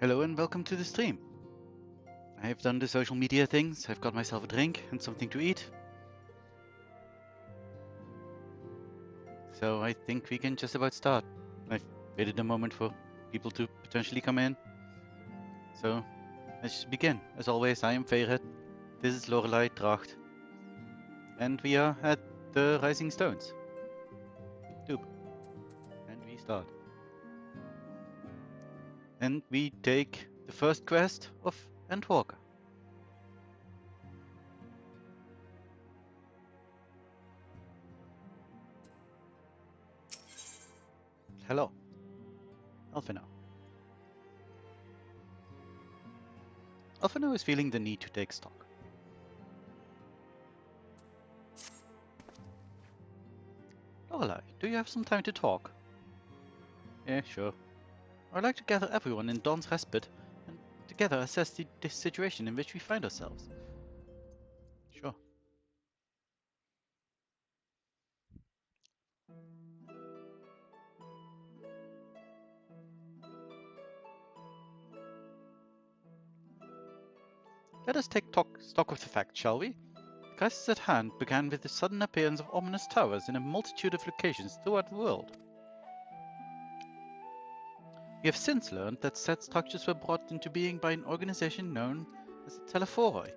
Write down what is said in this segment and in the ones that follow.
Hello and welcome to the stream. I have done the social media things, I've got myself a drink and something to eat. So I think we can just about start. I've waited a moment for people to potentially come in. So let's just begin. As always, I am Fae'ret, this is Lorelei Tracht. And we are at the Rising Stones. Doop. And we start. And we take the first quest of Endwalker. Hello. Alphino. Alphino is feeling the need to take stock. Lorelei, do you have some time to talk? Yeah, sure. I'd like to gather everyone in Dawn's Respite and together assess the situation in which we find ourselves. Sure. Let us take stock of the facts, shall we? The crisis at hand began with the sudden appearance of ominous towers in a multitude of locations throughout the world. We have since learned that said structures were brought into being by an organization known as the Telephoroi.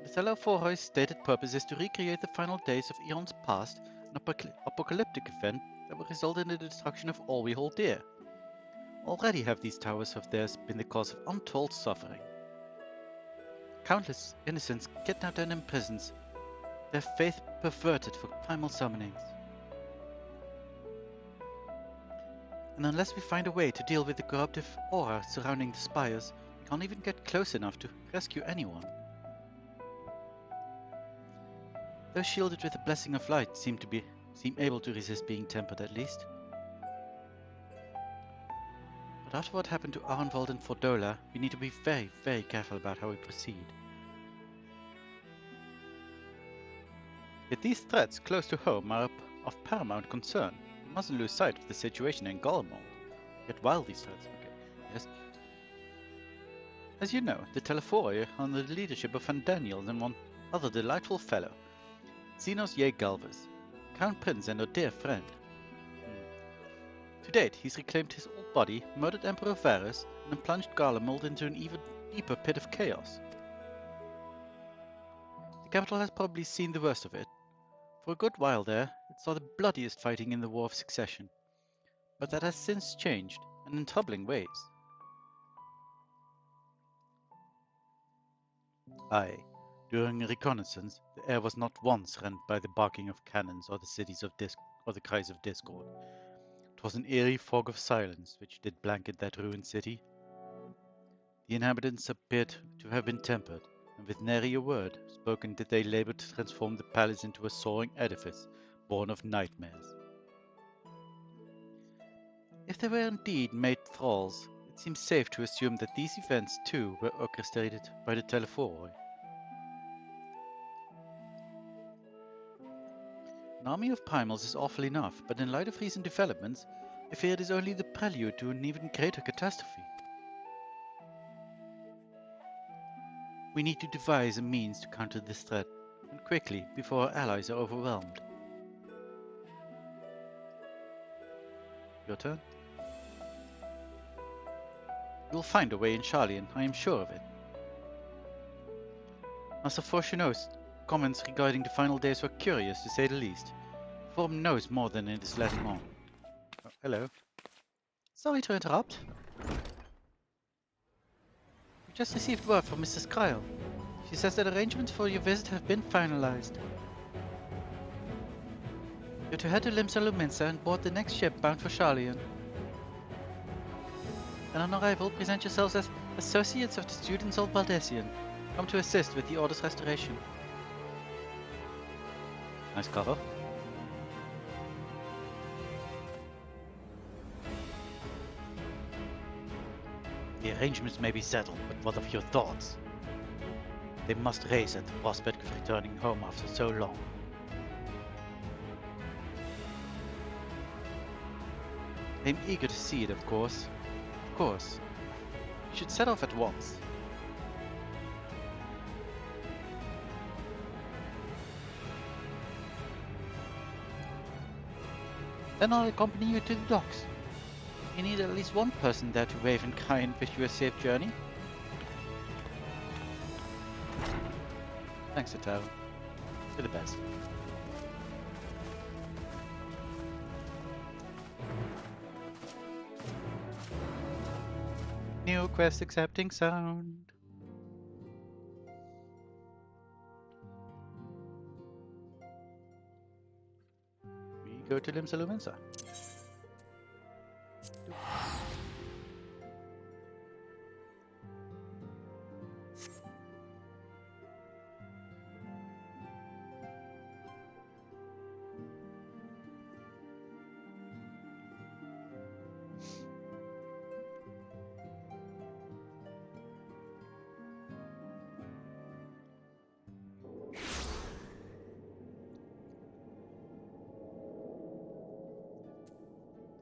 The Telephoroi's stated purpose is to recreate the final days of eons past, an apocalyptic event that will result in the destruction of all we hold dear. Already have these towers of theirs been the cause of untold suffering. Countless innocents kidnapped and imprisoned, their faith perverted for primal summonings. And unless we find a way to deal with the corruptive aura surrounding the spires, we can't even get close enough to rescue anyone. Those shielded with the blessing of light seem able to resist being tempered at least. But after what happened to Arnwald and Fordola, we need to be very, very careful about how we proceed. Yet these threats close to home are of paramount concern. We mustn't lose sight of the situation in Galmold. Yet while these threats... Okay, yes. As you know, the Telephoroi are under the leadership of Van Daniels and one other delightful fellow, Xenos Ye Galvez, Crown Prince and our dear friend. To date, he's reclaimed his old body, murdered Emperor Varus, and then plunged Garlemald into an even deeper pit of chaos. The capital has probably seen the worst of it. For a good while there, it saw the bloodiest fighting in the War of Succession. But that has since changed, and in troubling ways. Aye, during a reconnaissance, the air was not once rent by the barking of cannons or the cries of discord. It was an eerie fog of silence which did blanket that ruined city. The inhabitants appeared to have been tempered, and with nary a word spoken did they labor to transform the palace into a soaring edifice, born of nightmares. If they were indeed made thralls, it seems safe to assume that these events too were orchestrated by the Telephoroi. An army of primals is awful enough, but in light of recent developments, I fear it is only the prelude to an even greater catastrophe. We need to devise a means to counter this threat, and quickly, before our allies are overwhelmed. Your turn? We will find a way in Sharlayan, I am sure of it. Master Fortuno's comments regarding the final days were curious, to say the least. Form knows more than it is letting on. Oh, hello. Sorry to interrupt. We just received word from Mrs. Kyle. She says that arrangements for your visit have been finalized. You're to head to Limsa Luminsa and board the next ship bound for Sharlayan. And on arrival, present yourselves as associates of the students of Baldessian, come to assist with the Order's restoration. Nice cover. The arrangements may be settled, but what of your thoughts? They must race at the prospect of returning home after so long. I'm eager to see it, of course. Of course. We should set off at once. Then I'll accompany you to the docks. You need at least one person there to wave and kind wish you a safe journey. Thanks, Otto. You're the best. New quest accepting sound. We go to Limsa Lumensa.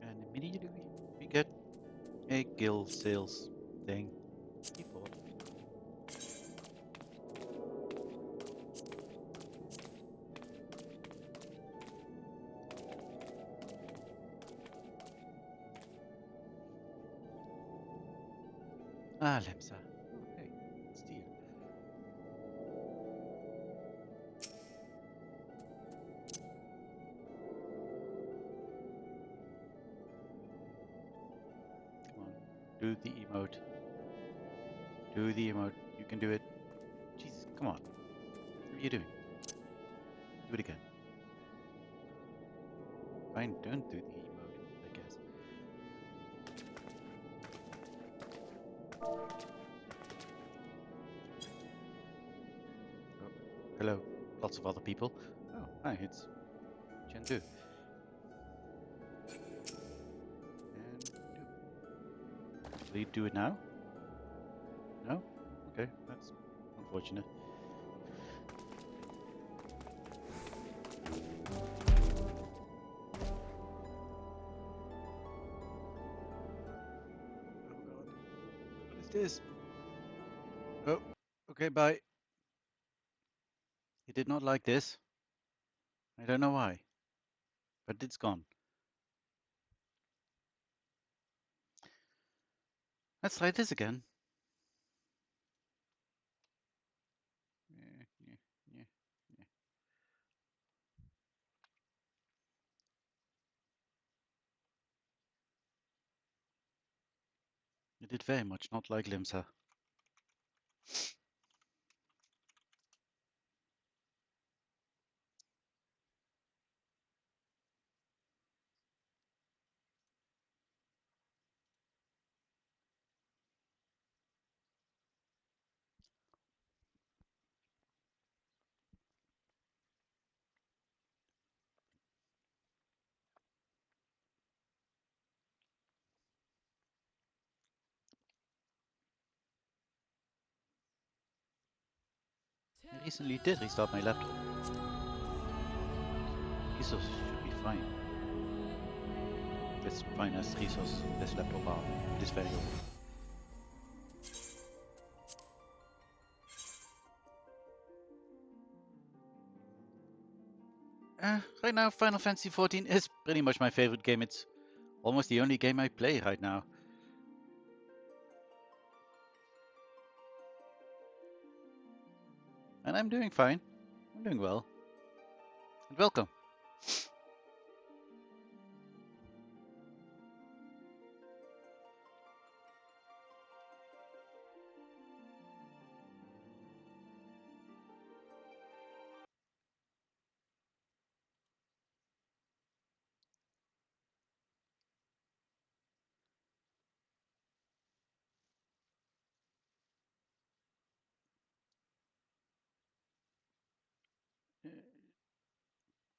And immediately we get a guild sales thing. Default. Ah, Lemsa. Oh, hey, steel. Come on, do the emote. Do the emote. You can do it. Jesus, come on. What are you doing? Do it again. Fine, don't do the emote, I guess. Oh, hello. Lots of other people. Oh, hi, it's Chengdu. And do. Will you do it now? No? Okay, that's unfortunate. Oh god. What is this? Oh, okay, bye. He did not like this. I don't know why. But it's gone. Let's try this again. Yeah, yeah, yeah, yeah. It did very much not like Limsa. I recently did restart my laptop. Resources should be fine. As fine as resources on this laptop are. It is very old. Right now, Final Fantasy XIV is pretty much my favorite game. It's almost the only game I play right now. And I'm doing fine. I'm doing well. And welcome.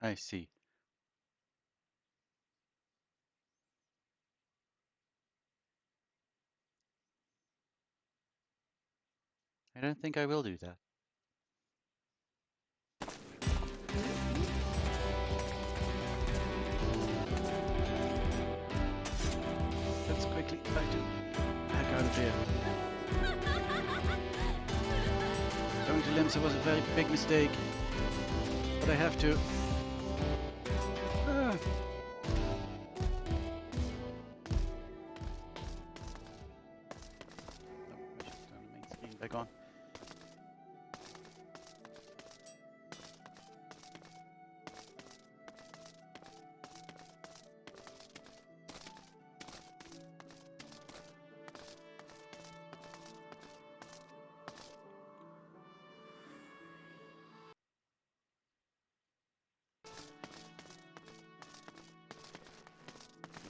I see. I don't think I will do that. Let's quickly try to back out of here. Limsa was a very big mistake. But I have to. Ah. Oh, I should turn the main screen back on.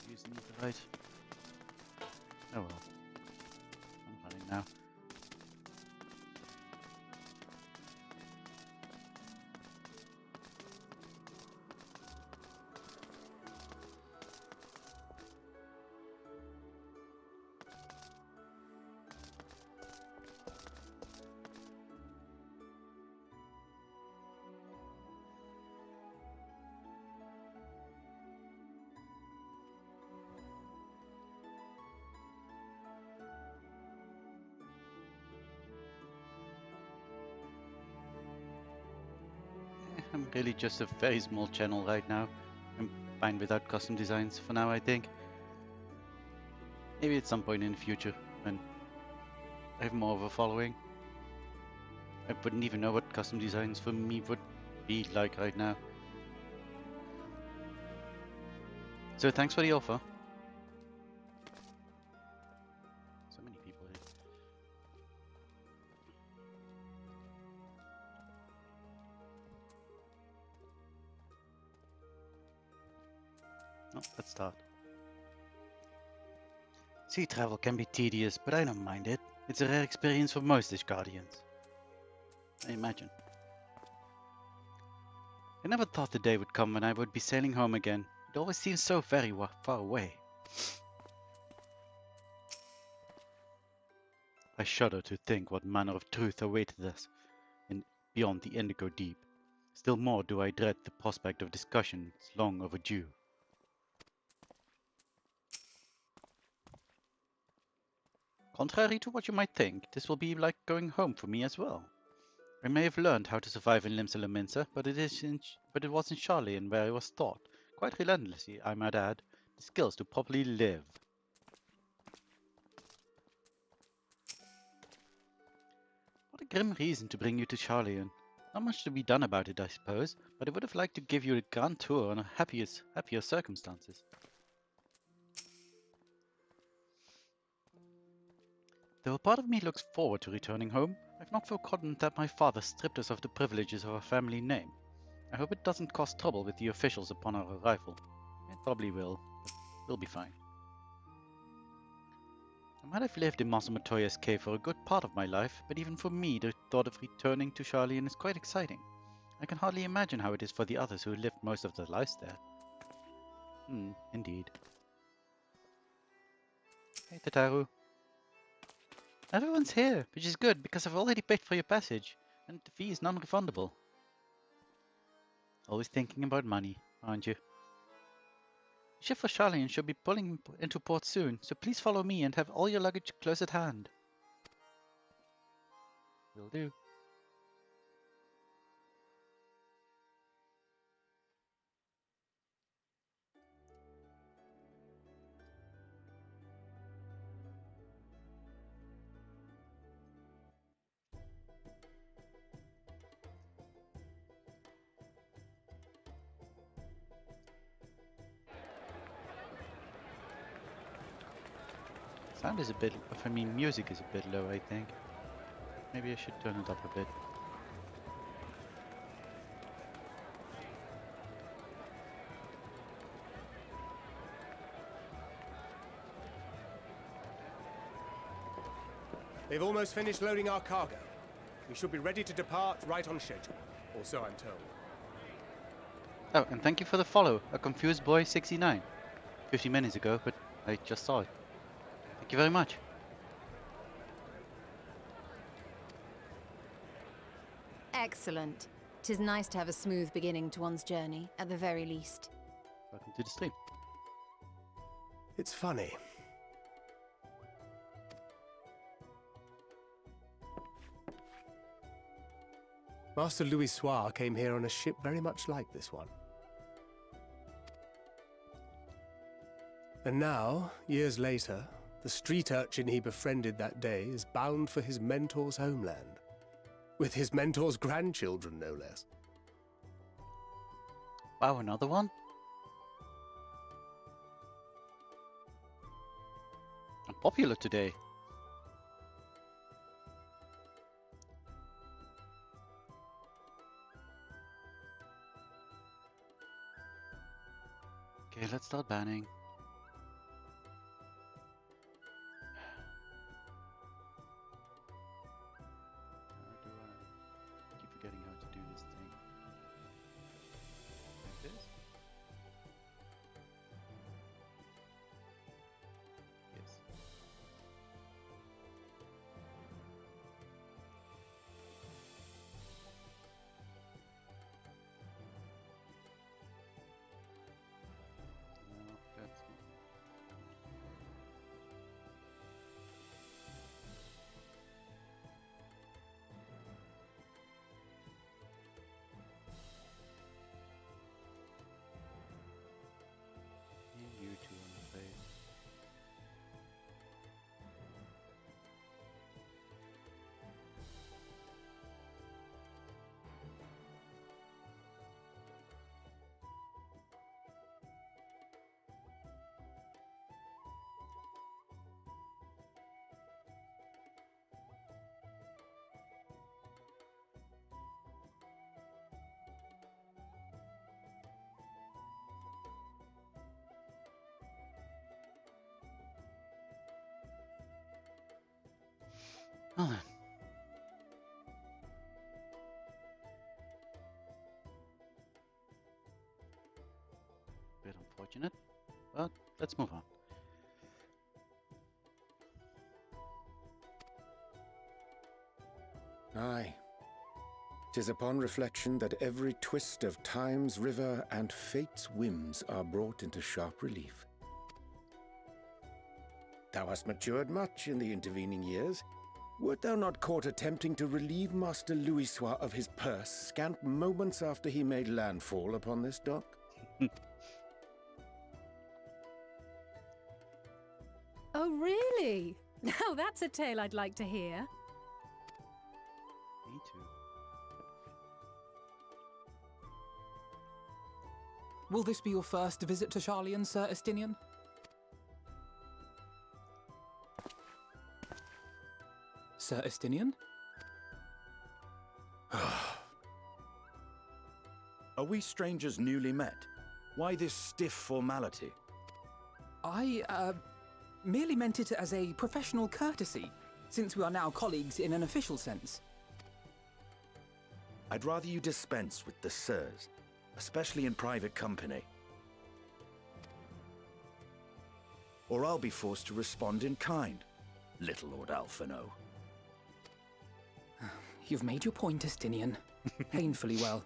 Using the right. Oh well. I'm running now. I'm really just a very small channel right now. I'm fine without custom designs for now, I think. Maybe at some point in the future, when I have more of a following. I wouldn't even know what custom designs for me would be like right now. So thanks for the offer. So many people here. Oh, let's start. Sea travel can be tedious, but I don't mind it. It's a rare experience for most Dish Guardians. I imagine. I never thought the day would come when I would be sailing home again. It always seems so very far away. I shudder to think what manner of truth awaited us beyond the Indigo Deep. Still more do I dread the prospect of discussions long overdue. Contrary to what you might think, this will be like going home for me as well. I may have learned how to survive in Limsa Lominsa, but it was in Charlian where I was taught, quite relentlessly I might add, the skills to properly live. What a grim reason to bring you to Charlian. Not much to be done about it, I suppose, but I would have liked to give you a grand tour under happier circumstances. Though a part of me looks forward to returning home, I've not forgotten that my father stripped us of the privileges of our family name. I hope it doesn't cause trouble with the officials upon our arrival. It probably will, but we'll be fine. I might have lived in Masamatoya's cave for a good part of my life, but even for me the thought of returning to Charlian is quite exciting. I can hardly imagine how it is for the others who lived most of their lives there. Indeed. Hey Tataru. Everyone's here, which is good because I've already paid for your passage, and the fee is non-refundable. Always thinking about money, aren't you? The ship for Charlian should be pulling into port soon, so please follow me and have all your luggage close at hand. Will do. Sound is a bit, music is a bit low, I think. Maybe I should turn it up a bit. They've almost finished loading our cargo. We should be ready to depart right on schedule, or so I'm told. Oh, and thank you for the follow, a confused boy 69. 50 minutes ago, but I just saw it. Thank you very much. Excellent. 'Tis nice to have a smooth beginning to one's journey, at the very least. Welcome to the stream. It's funny. Master Louis Soir came here on a ship very much like this one. And now, years later, the street urchin he befriended that day is bound for his mentor's homeland. With his mentor's grandchildren, no less. Wow, another one? I'm popular today. Okay, let's start banning. How do I keep forgetting how to do this thing? Like this? Yes. No, that's not. And you two, I'm afraid. Well then. Bit unfortunate, but let's move on. Aye. 'Tis upon reflection that every twist of time's river and fate's whims are brought into sharp relief. Thou hast matured much in the intervening years. Wert thou not caught attempting to relieve Master Louis Soir of his purse scant moments after he made landfall upon this dock? Oh, really? Now that's a tale I'd like to hear. Me too. Will this be your first visit to Charlian, Sir Estinian? Sir Estinian? Are we strangers newly met? Why this stiff formality? I, merely meant it as a professional courtesy, since we are now colleagues in an official sense. I'd rather you dispense with the sirs, especially in private company. Or I'll be forced to respond in kind, little Lord Alphino. You've made your point, Estinian. Painfully well.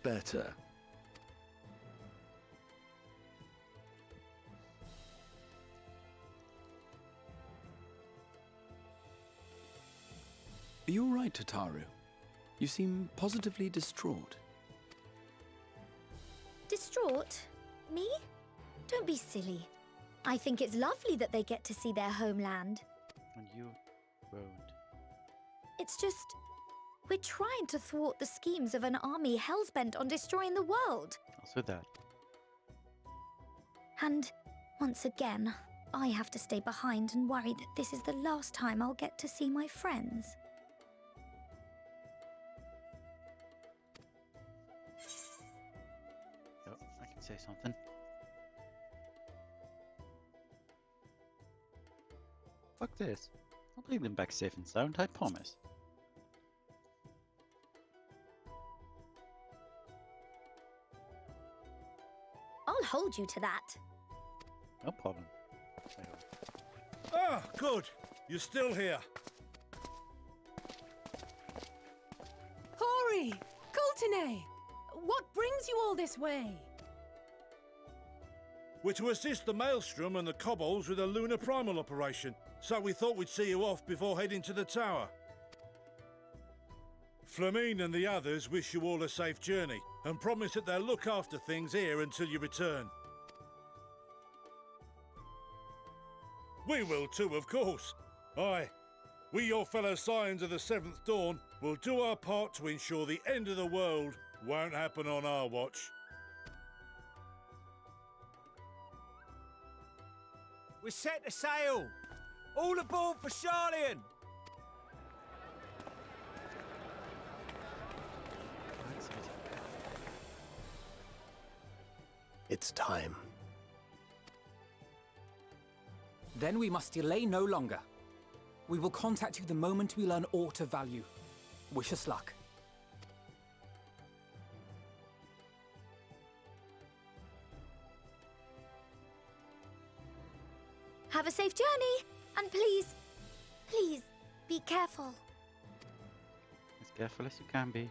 Better. Are you all right, Tataru? You seem positively distraught. Distraught? Me? Don't be silly. I think it's lovely that they get to see their homeland. And you won't. It's just... we're trying to thwart the schemes of an army hell's-bent on destroying the world. Also that. And, once again, I have to stay behind and worry that this is the last time I'll get to see my friends. Oh, I can say something. Fuck this. I'll bring them back safe and sound, I promise. I'll hold you to that. No problem. Ah, good. You're still here. Hori! Coulternay! What brings you all this way? We're to assist the Maelstrom and the Kobolds with a lunar primal operation. so we thought we'd see you off before heading to the tower. Flamine and the others wish you all a safe journey and promise that they'll look after things here until you return. We will too, of course. Aye, we your fellow Scions of the Seventh Dawn will do our part to ensure the end of the world won't happen on our watch. We're set to sail! All aboard for Charlian! It's time. Then we must delay no longer. We will contact you the moment we learn aught of value. Wish us luck. Have a safe journey, and please, please, be careful. As careful as you can be.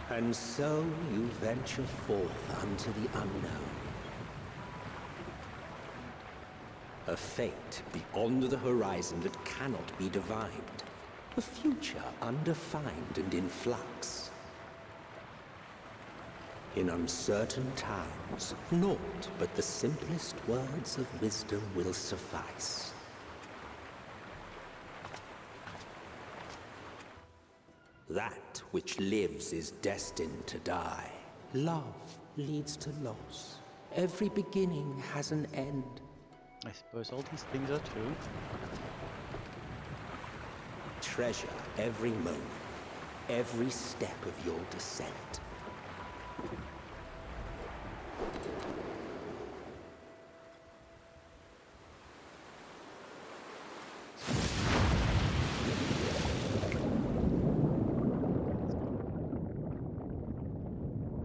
And so you venture forth unto the unknown. A fate beyond the horizon that cannot be divined. A future undefined and in flux. In uncertain times, naught but the simplest words of wisdom will suffice. That which lives is destined to die. Love leads to loss. Every beginning has an end. I suppose all these things are true. Treasure every moment, every step of your descent.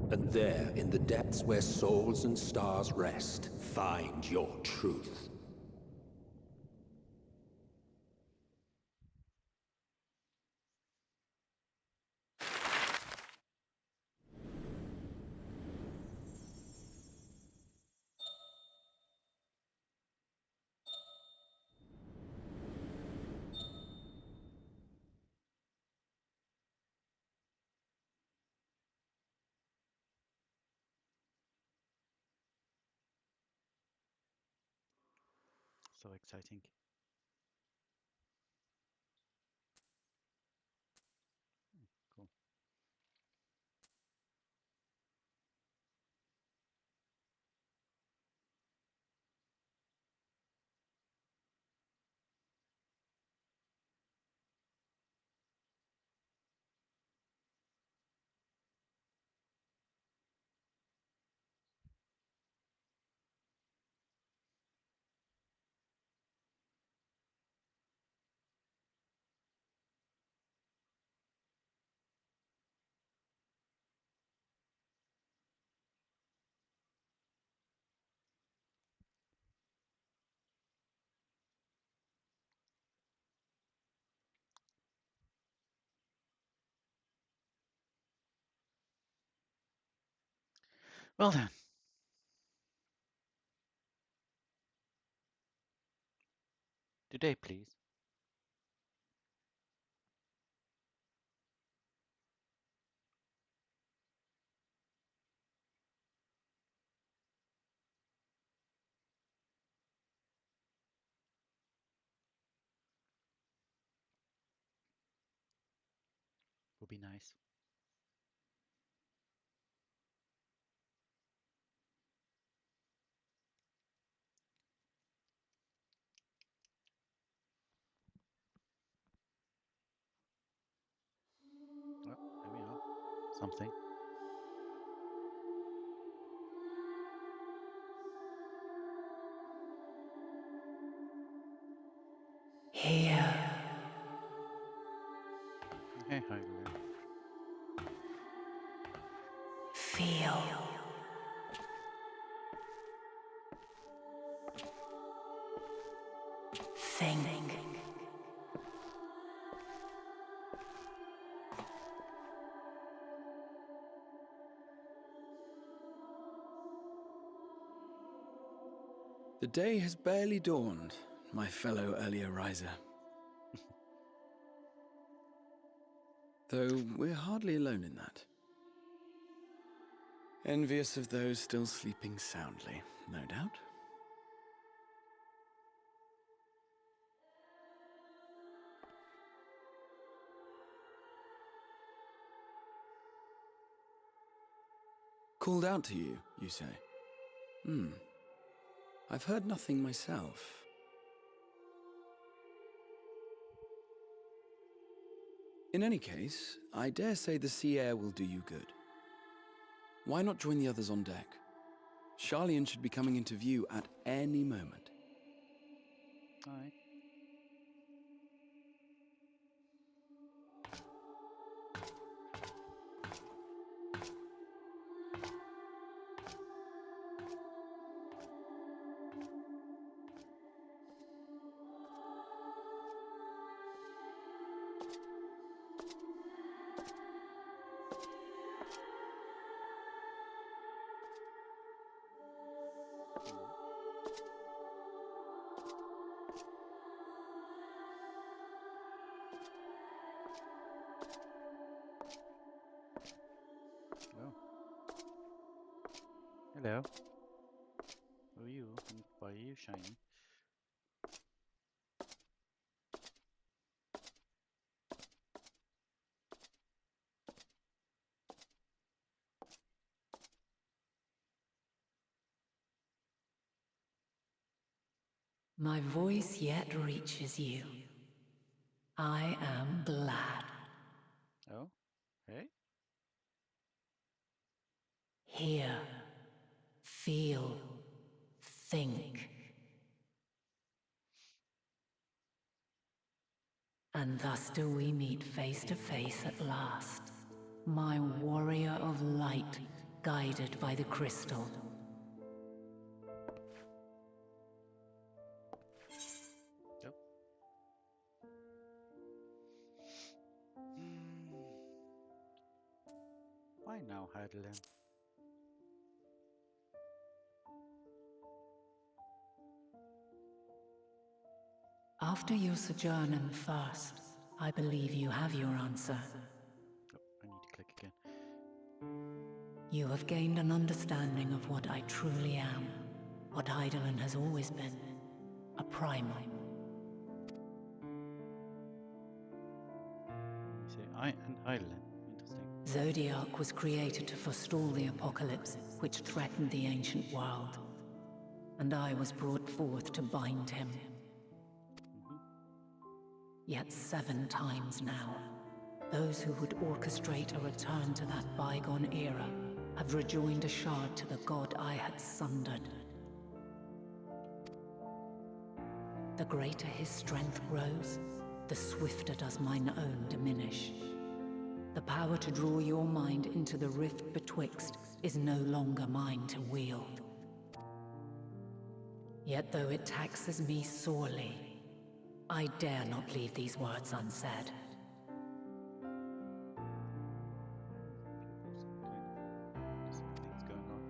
And there, in the depths where souls and stars rest, find your truth. So exciting. Cool. Well then. Today, please. Would be nice. Well, there we are. Something. Here. Hey, hi there. Feel. Think. The day has barely dawned, my fellow earlier riser. Though we're hardly alone in that. Envious of those still sleeping soundly, no doubt. Called out to you, you say? I've heard nothing myself. In any case, I dare say the sea air will do you good. Why not join the others on deck? Charlian should be coming into view at any moment. Alright. Oh. Hello. Who are you? And why are you shiny? My voice yet reaches you. I am glad. Oh? Hey? Hear, feel, think. And thus do we meet face to face at last. My warrior of light, guided by the crystal. Yep. Why now, Heidelin? After your sojourn in First, I believe you have your answer. Oh, I need to click again. You have gained an understanding of what I truly am, what Heidelin has always been, a primal. You say I and Heidelin. Interesting. Zodiac was created to forestall the apocalypse which threatened the ancient world, and I was brought forth to bind him. Yet 7 times now, those who would orchestrate a return to that bygone era have rejoined a shard to the god I had sundered. The greater his strength grows, the swifter does mine own diminish. The power to draw your mind into the rift betwixt is no longer mine to wield. Yet though it taxes me sorely, I dare not leave these words unsaid. Things going on.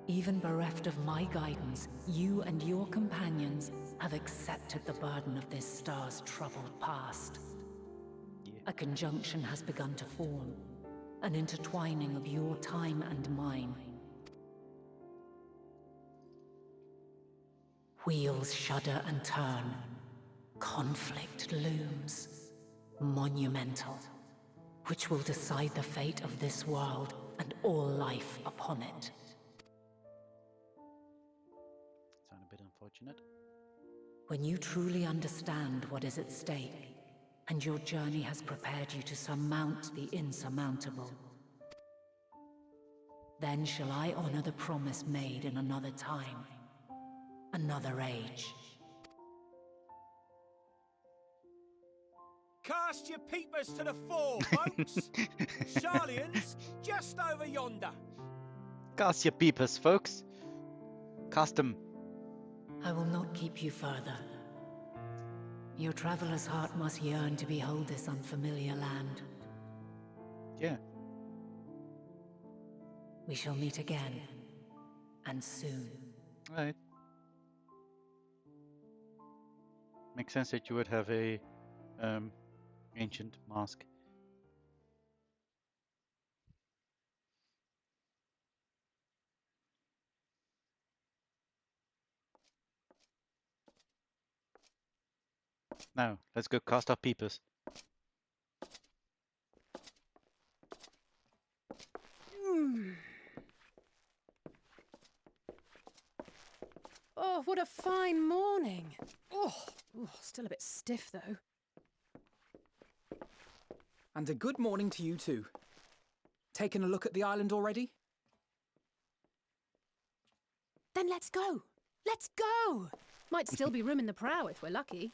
Even bereft of my guidance, you and your companions have accepted the burden of this star's troubled past. Yeah. A conjunction has begun to form, an intertwining of your time and mine. Wheels shudder and turn. Conflict looms. Monumental. Which will decide the fate of this world and all life upon it. Sound a bit unfortunate. When you truly understand what is at stake, and your journey has prepared you to surmount the insurmountable, then shall I honor the promise made in another time. Another age. Cast your peepers to the fore, folks. Sharlian's just over yonder. Cast your peepers, folks. Cast them. I will not keep you further. Your traveler's heart must yearn to behold this unfamiliar land. Yeah. We shall meet again, and soon. Right. Makes sense that you would have a ancient mask. Now, let's go cast our peepers. Oh, what a fine morning. Oh, still a bit stiff though. And a good morning to you too. Taken a look at the island already? Then let's go. Let's go. Might still be room in the prow if we're lucky.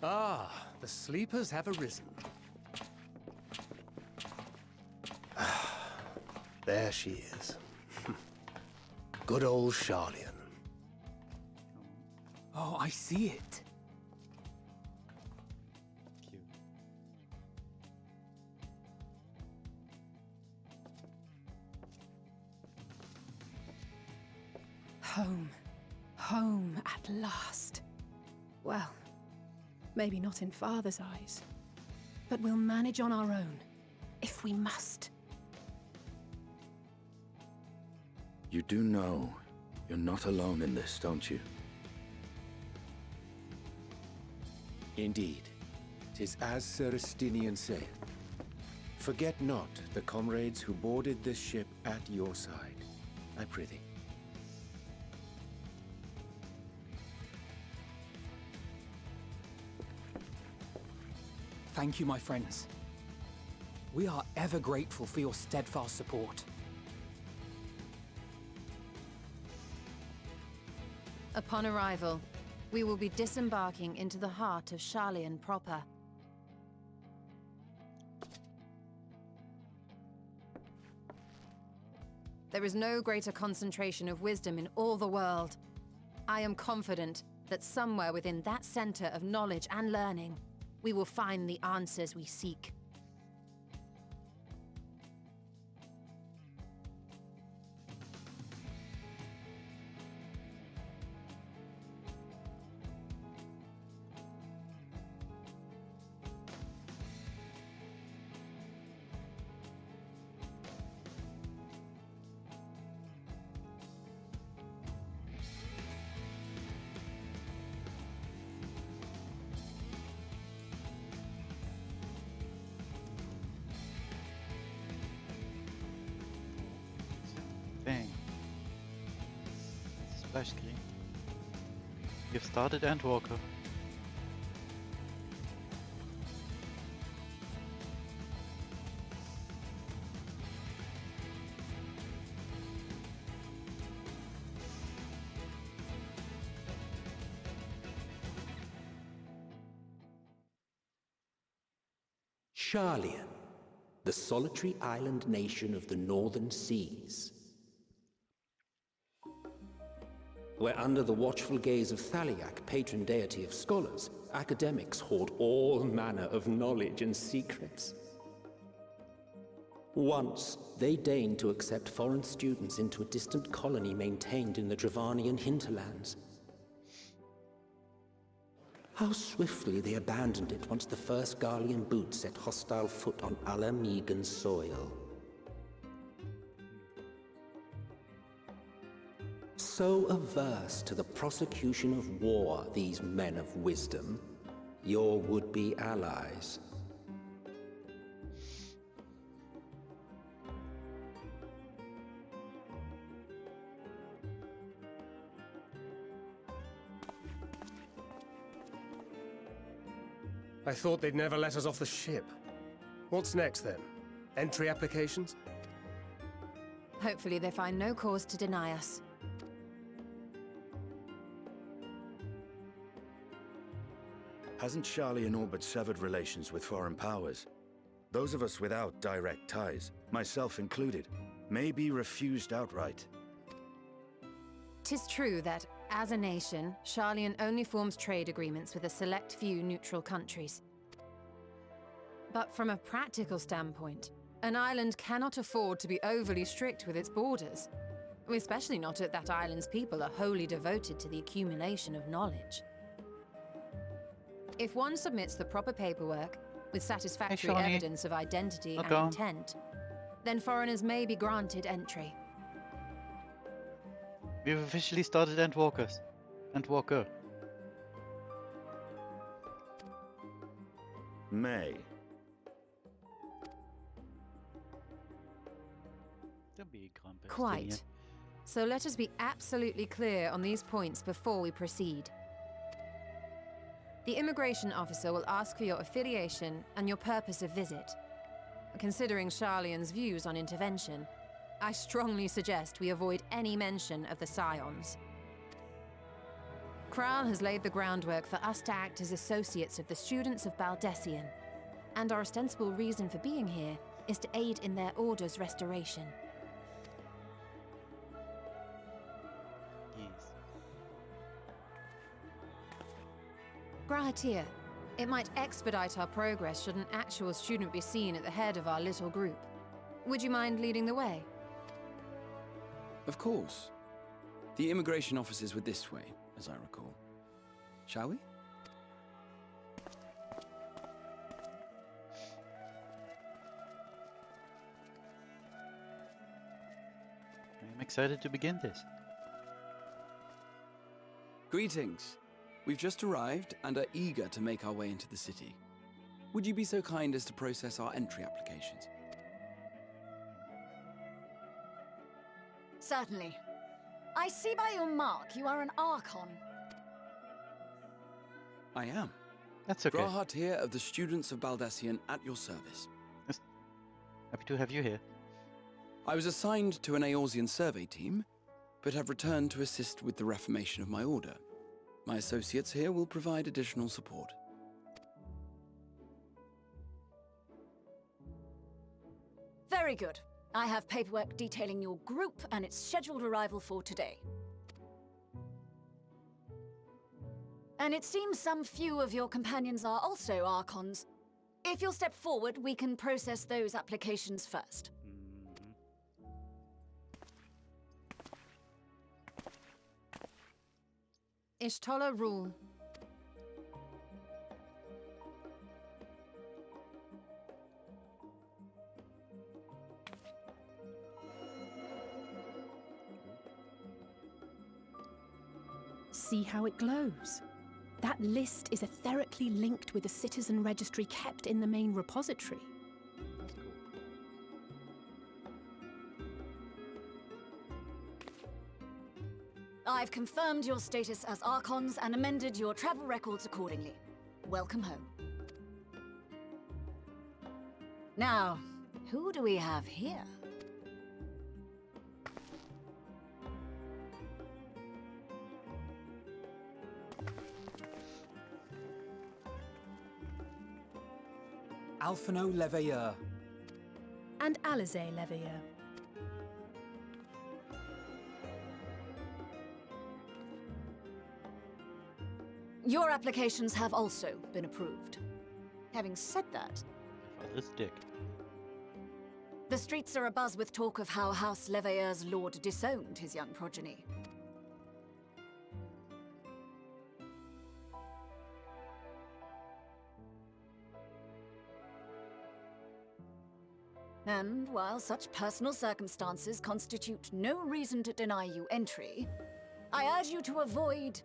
Ah, the sleepers have arisen. There she is. Good old Sharlian. Oh, I see it. Cute. Home. Home at last. Well, maybe not in Father's eyes. But we'll manage on our own, if we must. You do know you're not alone in this, don't you? Indeed, 'tis as Sir Estinian saith. Forget not the comrades who boarded this ship at your side, I prithee. Thank you, my friends. We are ever grateful for your steadfast support. Upon arrival, we will be disembarking into the heart of Sharlian proper. There is no greater concentration of wisdom in all the world. I am confident that somewhere within that center of knowledge and learning, we will find the answers we seek. Thing. Splash screen. You've started Endwalker. Sharlian, the solitary island nation of the northern seas. Where under the watchful gaze of Thaliak, patron deity of scholars, academics hoard all manner of knowledge and secrets. Once, they deigned to accept foreign students into a distant colony maintained in the Dravanian hinterlands. How swiftly they abandoned it once the first Garlean boot set hostile foot on Alamegan soil. So averse to the prosecution of war, these men of wisdom, your would-be allies. I thought they'd never let us off the ship. What's next then? Entry applications? Hopefully they find no cause to deny us. Hasn't Charlian all but severed relations with foreign powers? Those of us without direct ties, myself included, may be refused outright. 'Tis true that, as a nation, Charlian only forms trade agreements with a select few neutral countries. But from a practical standpoint, an island cannot afford to be overly strict with its borders, especially not if that island's people are wholly devoted to the accumulation of knowledge. If one submits the proper paperwork, with satisfactory Shawnee. evidence of identity Not and gone. intent, then foreigners may be granted entry. We've officially started Endwalkers. Endwalker. May. Don't be grumpy. Quite. So let us be absolutely clear on these points before we proceed. The immigration officer will ask for your affiliation and your purpose of visit. Considering Charlian's views on intervention, I strongly suggest we avoid any mention of the Scions. Kral has laid the groundwork for us to act as associates of the students of Baldessian, and our ostensible reason for being here is to aid in their order's restoration. Yes. Grahatir, it might expedite our progress should an actual student be seen at the head of our little group. Would you mind leading the way? Of course. The immigration officers were this way, as I recall. Shall we? I'm excited to begin this. Greetings. We've just arrived and are eager to make our way into the city. Would you be so kind as to process our entry applications? Certainly. I see by your mark you are an Archon. I am. That's okay. Grahatir of the Students of Baldessian at your service. Happy to have you here. I was assigned to an Eorzean survey team, but have returned to assist with the reformation of my order. My associates here will provide additional support. Very good. I have paperwork detailing your group and its scheduled arrival for today. And it seems some few of your companions are also Archons. If you'll step forward, we can process those applications first. Ishtola rule. See how it glows? That list is etherically linked with the citizen registry kept in the main repository. I've confirmed your status as Archons and amended your travel records accordingly. Welcome home. Now, who do we have here? Alphino Leveilleur. And Alizé Leveilleur. Your applications have also been approved. Having said that, Father's dick. the streets are abuzz with talk of how House Leveilleur's lord disowned his young progeny. And while such personal circumstances constitute no reason to deny you entry, I urge you to avoid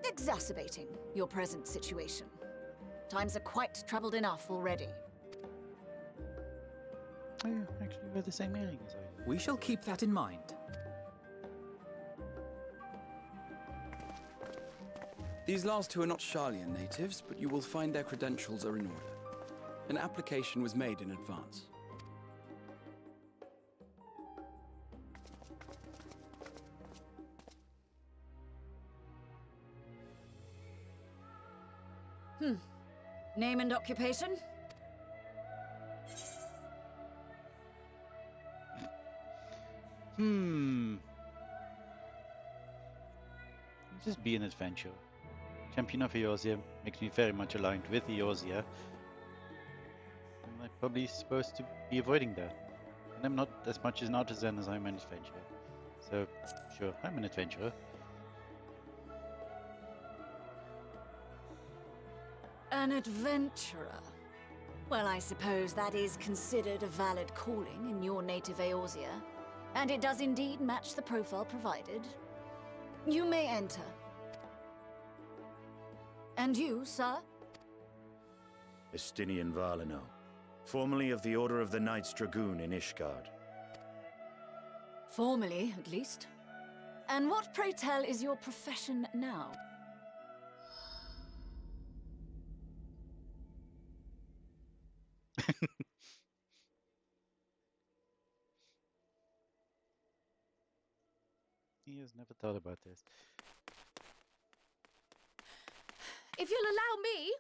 exacerbating your present situation. Times are quite troubled enough already. Oh, yeah, actually, we're the same mailing as I do. We shall keep that in mind. These last two are not Charlian natives, but you will find their credentials are in order. An application was made in advance. Name and occupation? Just be an adventurer. Champion of Eorzea makes me very much aligned with Eorzea. And I'm probably supposed to be avoiding that. And I'm not as much an artisan as I'm an adventurer. So, sure, I'm an adventurer. An adventurer. Well, I suppose that is considered a valid calling in your native Eorzea. And it does indeed match the profile provided. You may enter. And you, sir? Estinian Valino, formerly of the Order of the Knights Dragoon in Ishgard. Formally, at least. And what, pray tell, is your profession now? He has never thought about this. If you'll allow me...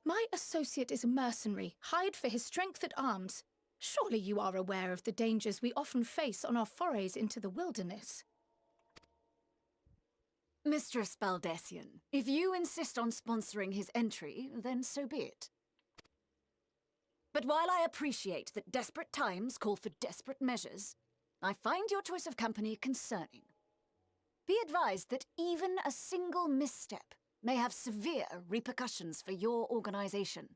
My associate is a mercenary, hired for his strength at arms. Surely you are aware of the dangers we often face on our forays into the wilderness. Mistress Baldessian, if you insist on sponsoring his entry, then so be it. But while I appreciate that desperate times call for desperate measures, I find your choice of company concerning. Be advised that even a single misstep may have severe repercussions for your organization.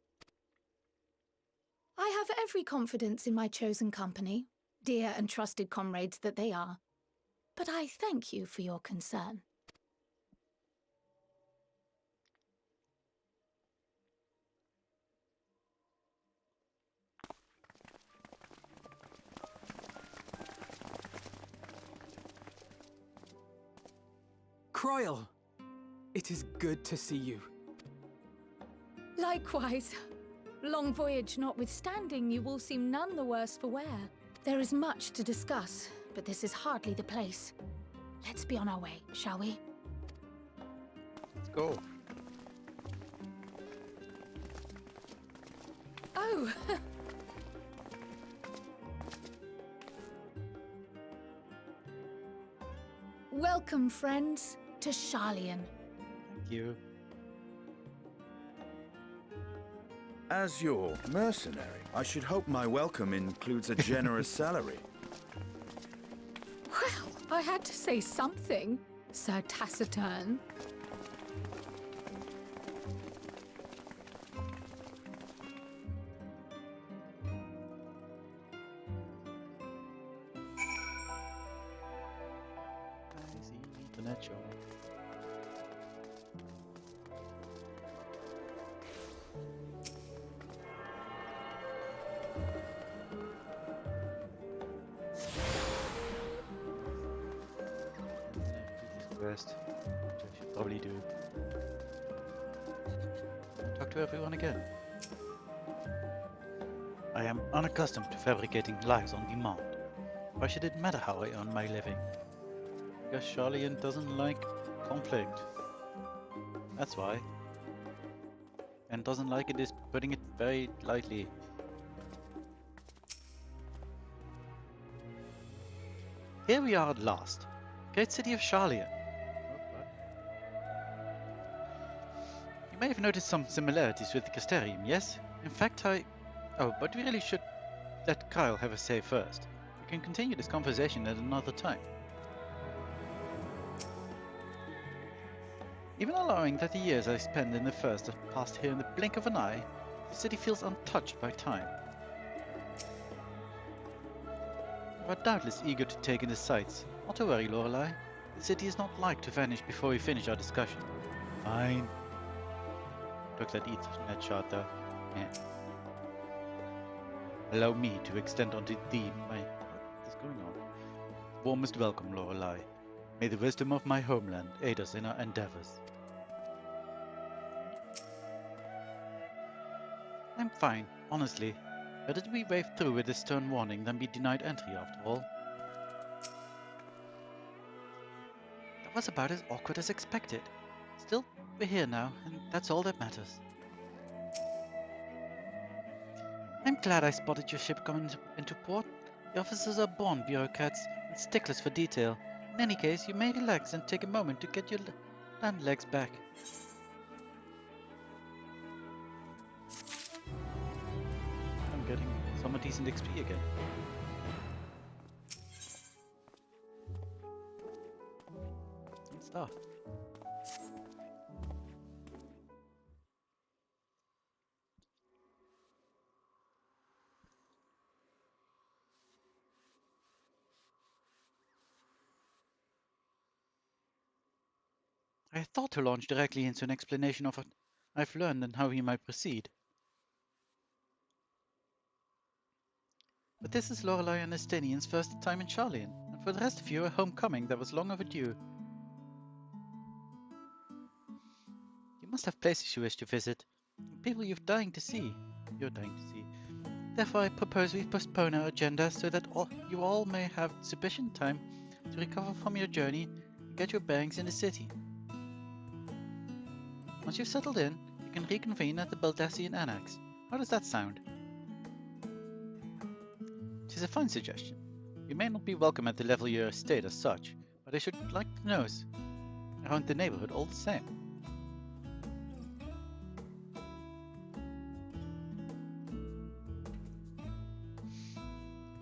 I have every confidence in my chosen company, dear and trusted comrades that they are. But I thank you for your concern. Croyle! It is good to see you. Likewise. Long voyage notwithstanding, you all seem none the worse for wear. There is much to discuss, but this is hardly the place. Let's be on our way, shall we? Let's go. Oh! Welcome, friends, to Sharlayan. Thank you. As your mercenary, I should hope my welcome includes a generous salary. Well, I had to say something, Sir Taciturn. Internet show. Quest, which I should probably do. Talk to everyone again. I am unaccustomed to fabricating lies on demand. Why should it matter how I earn my living? Because Sharlayan doesn't like conflict. That's why. And doesn't like it is putting it very lightly. Here we are at last. Great city of Sharlayan. You may have noticed some similarities with the Casterium, yes? In fact, Oh, but we really should let Kyle have a say first. We can continue this conversation at another time. Even allowing that the years I spent in the first have passed here in the blink of an eye, the city feels untouched by time. You are doubtless eager to take in the sights. Not to worry, Lorelei. The city is not like to vanish before we finish our discussion. Fine. Took that Ethernet shot though. Yeah. Allow me to extend onto thee my... What is going on? Warmest welcome, Lorelei. May the wisdom of my homeland aid us in our endeavors. I'm fine, honestly. Better to be waved through with a stern warning than be denied entry after all. That was about as awkward as expected. Still, we're here now, and that's all that matters. I'm glad I spotted your ship coming into port. The officers are born bureaucrats and sticklers for detail. In any case, you may relax and take a moment to get your land legs back. I'm getting some decent XP again. And stuff. I thought to launch directly into an explanation of what I've learned and how we might proceed. But this is Lorelei and Estinian's first time in Charlian, and for the rest of you a homecoming that was long overdue. You must have places you wish to visit, people you're dying to see. Therefore I propose we postpone our agenda so that you all may have sufficient time to recover from your journey and get your bearings in the city. Once you've settled in, you can reconvene at the Baldassian Annex. How does that sound? It is a fine suggestion. You may not be welcome at the level of your estate as such, but I should like to know around the neighborhood all the same.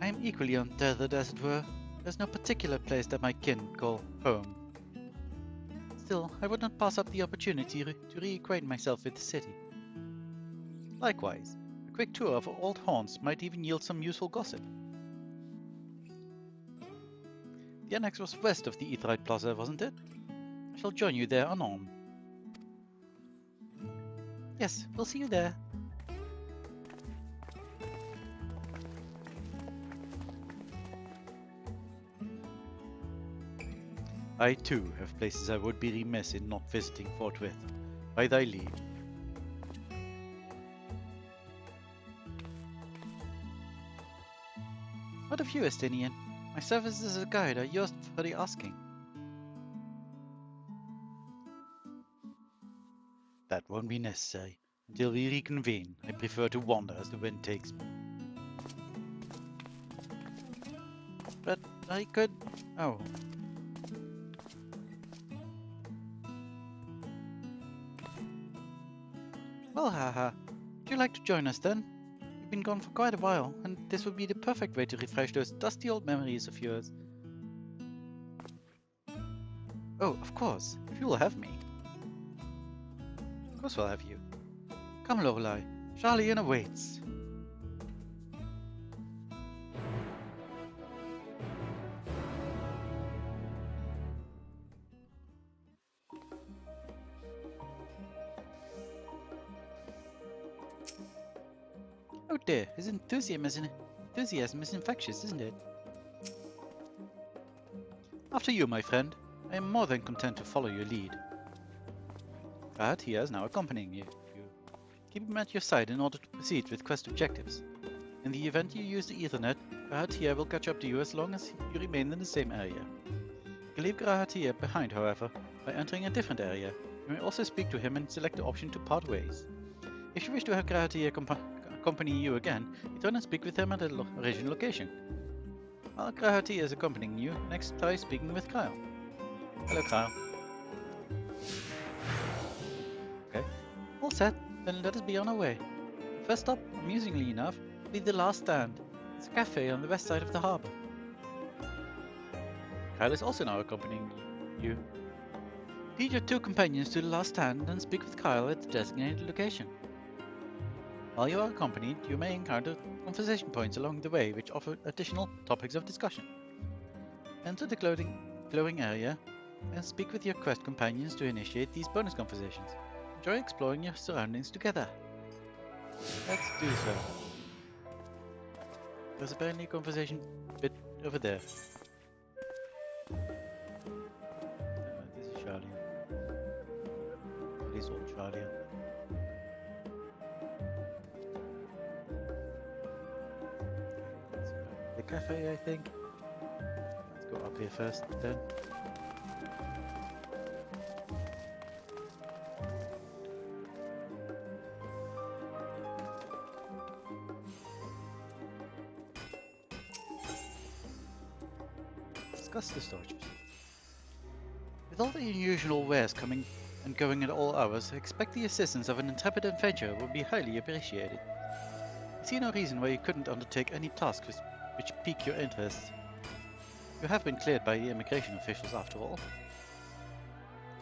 I am equally untethered, as it were. There's no particular place that my kin call home. Still, I would not pass up the opportunity to reacquaint myself with the city. Likewise, a quick tour of old haunts might even yield some useful gossip. The annex was west of the Aetheryte Plaza, wasn't it? I shall join you there anon. Yes, we'll see you there. I too have places I would be remiss in not visiting forthwith. By thy leave. What of you, Estinian? My services as a guide are yours for the asking. That won't be necessary. Until we reconvene, I prefer to wander as the wind takes me. But I could... Oh. Well, haha. Would you like to join us then? You've been gone for quite a while, and this would be the perfect way to refresh those dusty old memories of yours. Oh, of course, if you will have me. Of course we'll have you. Come, Lorelei. Charlian awaits. Oh dear, his enthusiasm is infectious, isn't it? After you, my friend. I am more than content to follow your lead. Rahatia is now accompanying you. Keep him at your side in order to proceed with quest objectives. In the event you use the Ethernet, Rahatia will catch up to you as long as you remain in the same area. You can leave Rahatia behind, however, by entering a different area. You may also speak to him and select the option to part ways. If you wish to have Rahatia accompany you again, return and speak with him at the original location. While Rahatia is accompanying you, next try speaking with Kyle. Hello, Kyle. Okay, all set. Then let us be on our way. The first stop, amusingly enough, will be the last stand. It's a cafe on the west side of the harbour. Kyle is also now accompanying you. Lead your two companions to the last stand and speak with Kyle at the designated location. While you are accompanied, you may encounter conversation points along the way which offer additional topics of discussion. Enter the glowing area and speak with your quest companions to initiate these bonus conversations. Enjoy exploring your surroundings together. Let's do so. There's apparently a conversation bit over there. Poor soul, Charlian. The cafe, I think. Let's go up here first, then. Discuss the storage facility. With all the unusual wares coming and going at all hours, I expect the assistance of an intrepid adventurer will be highly appreciated. I see no reason why you couldn't undertake any task which pique your interest. You have been cleared by the immigration officials after all.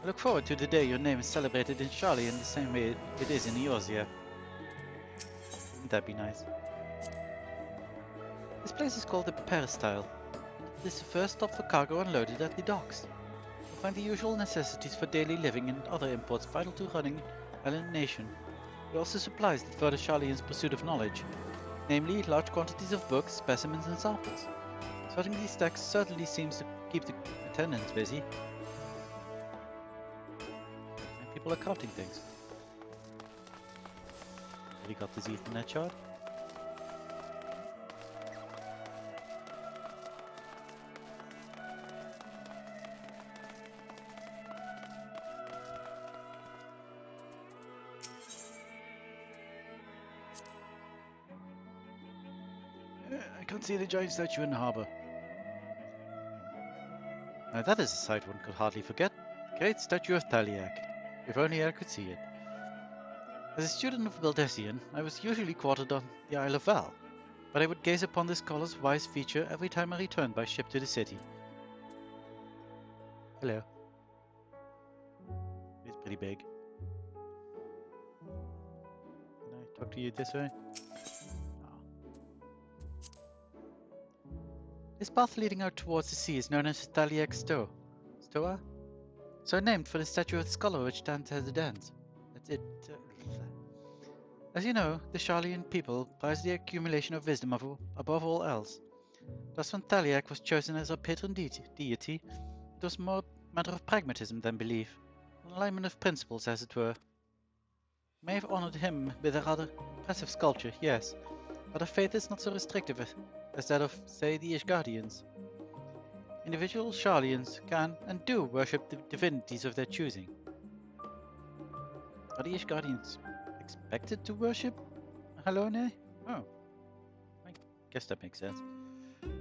I look forward to the day your name is celebrated in Charlie in the same way it is in Eorzea. Wouldn't that be nice? This place is called the Peristyle. It is the first stop for cargo unloaded at the docks. You'll find the usual necessities for daily living and other imports vital to running a nation. It also supplies that further Charlian's pursuit of knowledge, namely large quantities of books, specimens and samples. Sorting these stacks certainly seems to keep the attendants busy. And people are crafting things. Really got this Ethernet shard? I can't see the giant statue in the harbour. Now that is a sight one could hardly forget. The great statue of Thaliak. If only I could see it. As a student of Bildessian, I was usually quartered on the Isle of Val, but I would gaze upon this scholar's wise feature every time I returned by ship to the city. Hello. It's pretty big. Can I talk to you this way? This path leading out towards the sea is known as Thaliak Stoa? So named for the statue of the scholar which stands at the ends. That's it. As you know, the Charlian people prize the accumulation of wisdom above all else. Thus when Thaliak was chosen as our patron deity, it was more a matter of pragmatism than belief, an alignment of principles as it were. I may have honored him with a rather impressive sculpture, yes, but our faith is not so restrictive as that of, say, the Ishgardians. Individual Charlians can and do worship the divinities of their choosing. Are the Ishgardians expected to worship Halone? Oh, I guess that makes sense. And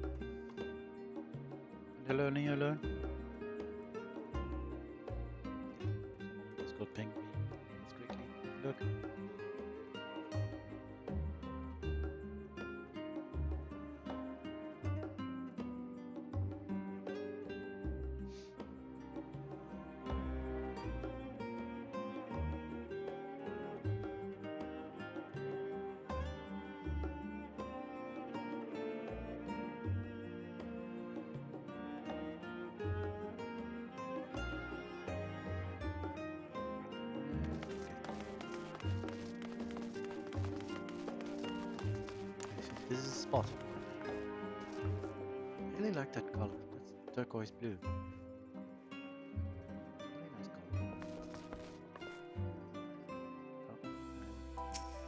Halone alone? Let's go ping me. Let's quickly look. This is a spot. I really like that color. That's turquoise blue. Really nice color.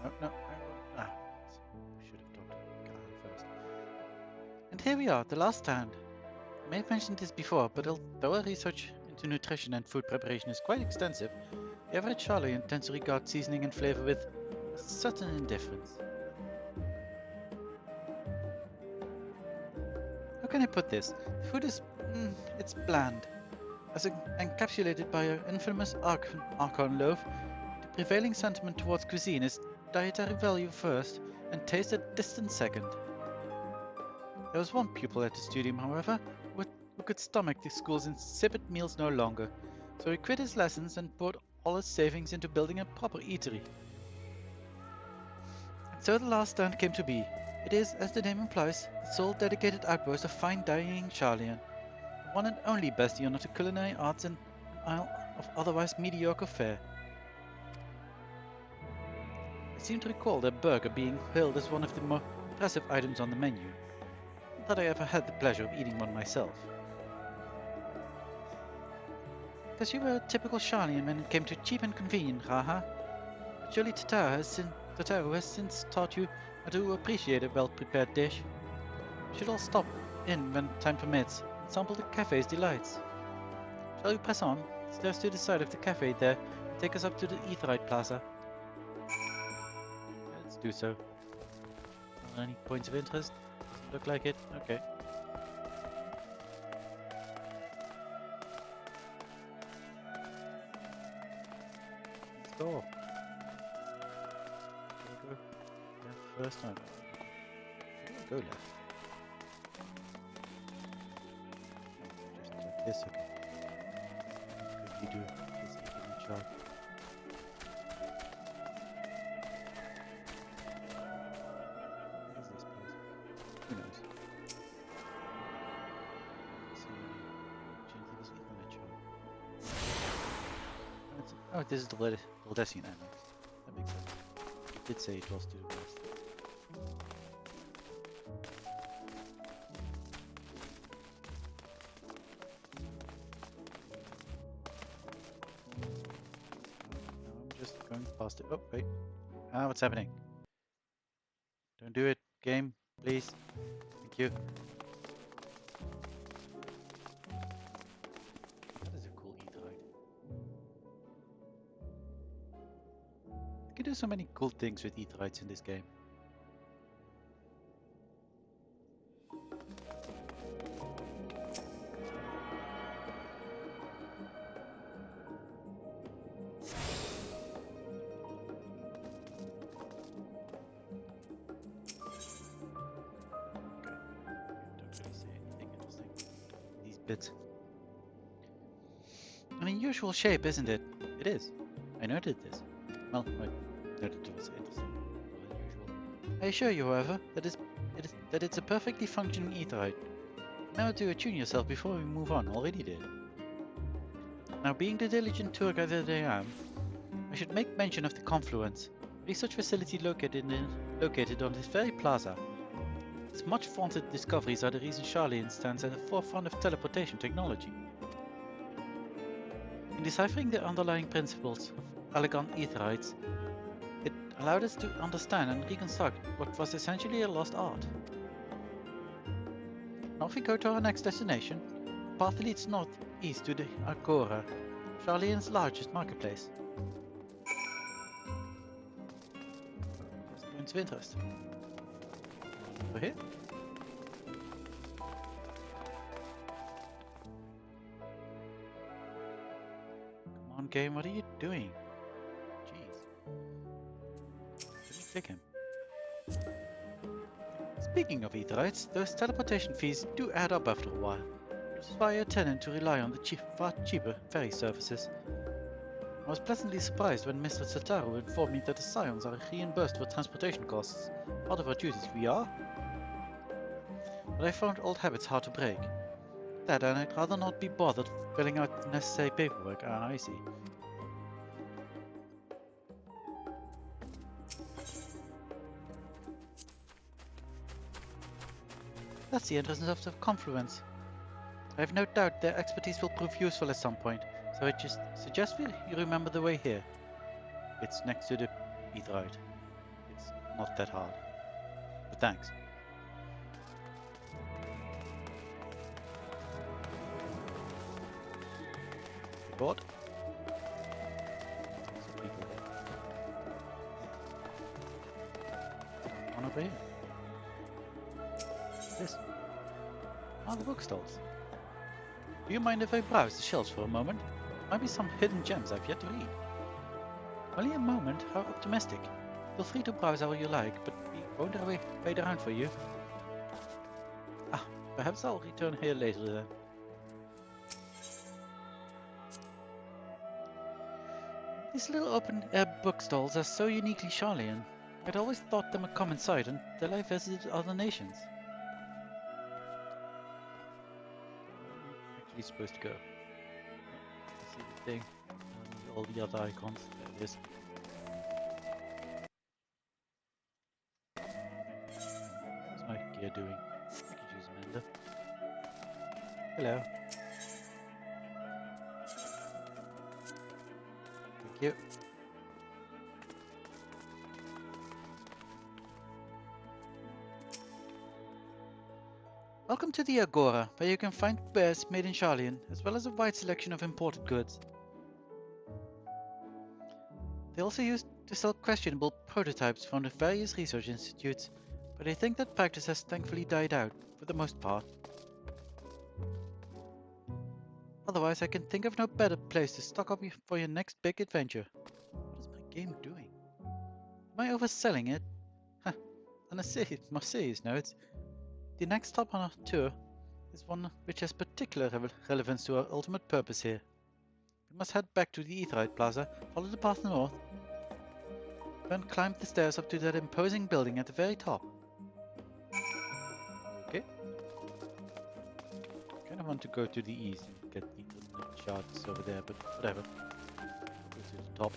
Oh. No. Should have talked to Kyle first. And here we are, the last stand. I may have mentioned this before, but although our research into nutrition and food preparation is quite extensive, the average Charlian tends to regard seasoning and flavor with a certain indifference. How can I put this? The food is, it's bland. As encapsulated by our infamous Archon loaf, the prevailing sentiment towards cuisine is dietary value first and taste a distant second. There was one pupil at the studium, however, who could stomach the school's insipid meals no longer, so he quit his lessons and poured all his savings into building a proper eatery. And so the last stand came to be. It is, as the name implies, the sole dedicated outpost of fine dining Charlian, the one and only bastion of the culinary arts in an isle of otherwise mediocre fare. I seem to recall their burger being hailed as one of the more impressive items on the menu. Not that I ever had the pleasure of eating one myself. Because you were a typical Charlian when it came to cheap and convenient, haha. But surely Tataru has since taught you how to appreciate a well-prepared dish. We should all stop in when time permits and sample the cafe's delights. Shall we press on? Stairs to the side of the cafe there take us up to the Aetheryte Plaza. Let's do so. Any points of interest? Doesn't look like it. Okay. Let's go. Go left first time. Go left. Just like this, okay. Could you do this in chart? What is this place? Who knows? Oh, this is the Ledesian Annex. That makes sense. It did say it was to the west. I'm just going past it. Oh, wait. Ah, what's happening? Don't do it, game, please. Thank you. That is a cool Aetheryte. You can do so many cool things with Aetherytes in this game. Bit. An unusual shape, isn't it? It is. I noted this. Well, I noted it was interesting, not unusual. I assure you, however, that it's a perfectly functioning Aetheryte. Remember to attune yourself before we move on. Already did. Now, being the diligent tour guide that I am, I should make mention of the Confluence, a research facility located on this very plaza. Its much vaunted discoveries are the reason Charlian stands at the forefront of teleportation technology. In deciphering the underlying principles of elegant Aetherites, it allowed us to understand and reconstruct what was essentially a lost art. Now if we go to our next destination, the path leads northeast to the Agora, Charlian's largest marketplace. Just points of interest. Over here? Come on, game, what are you doing? Jeez. Let me click him. Speaking of Aetherites, those teleportation fees do add up after a while, which is why I tended to rely on the far cheaper ferry services. I was pleasantly surprised when Mr. Tataru informed me that the Scions are reimbursed for transportation costs. Part of our duties we are. But I found old habits hard to break. That and I'd rather not be bothered filling out the necessary paperwork. Ah, I see. That's the entrance of the Confluence. I have no doubt their expertise will prove useful at some point, so I just suggest you remember the way here. It's next to the Aetheryte. It's not that hard. But thanks. Bored? One over here. This. The bookstalls. Do you mind if I browse the shelves for a moment? Might be some hidden gems I've yet to read. Only a moment? How optimistic. Feel free to browse all you like, but we won't wait around for you. Perhaps I'll return here later then. These little open-air bookstalls are so uniquely Charlian. I'd always thought them a common sight until I visited other nations. Actually supposed to go. See the thing, and all the other icons. There it is. What's my gear doing? I could use Amanda. Hello. you. Welcome to the Agora, where you can find wares made in Sharlayan, as well as a wide selection of imported goods. They also used to sell questionable prototypes from the various research institutes, but I think that practice has thankfully died out, for the most part. Otherwise, I can think of no better place to stock up for your next big adventure. What is my game doing? Am I overselling it? Huh, on a more serious note, the next stop on our tour is one which has particular relevance to our ultimate purpose here. We must head back to the Aetheryte Plaza, follow the path north, then climb the stairs up to that imposing building at the very top. Okay. Kinda want to go to the east and get the shards over there, but whatever. Go to the top.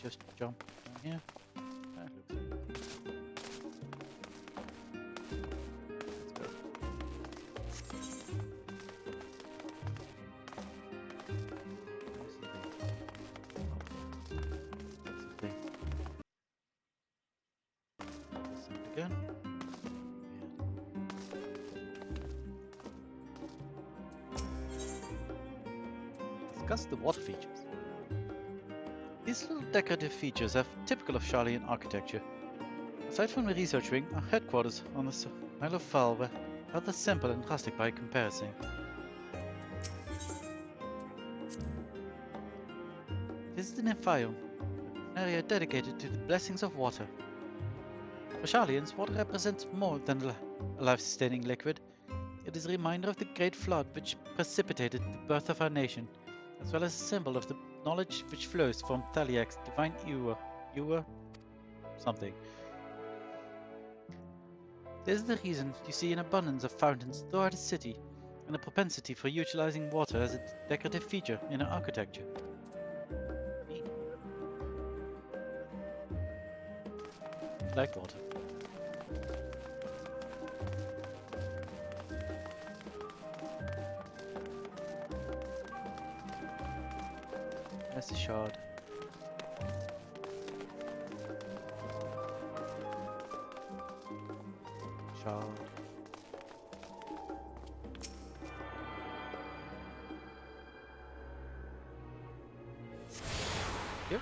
Just jump down here. That looks like. Let's go. Again. Discuss the water features. These little decorative features are typical of Sharlayan architecture. Aside from the research wing, our headquarters on the Isle of Fal were rather simple and rustic by comparison. This is the Nymphium, an area dedicated to the blessings of water. For Sharlayans, water represents more than a life-sustaining liquid. It is a reminder of the great flood which precipitated the birth of our nation, as well as a symbol of the knowledge which flows from Thaliak's divine Ewer something. This is the reason you see an abundance of fountains throughout the city, and a propensity for utilizing water as a decorative feature in our architecture. Neat. Like water. There's the shard. Shard. Yep.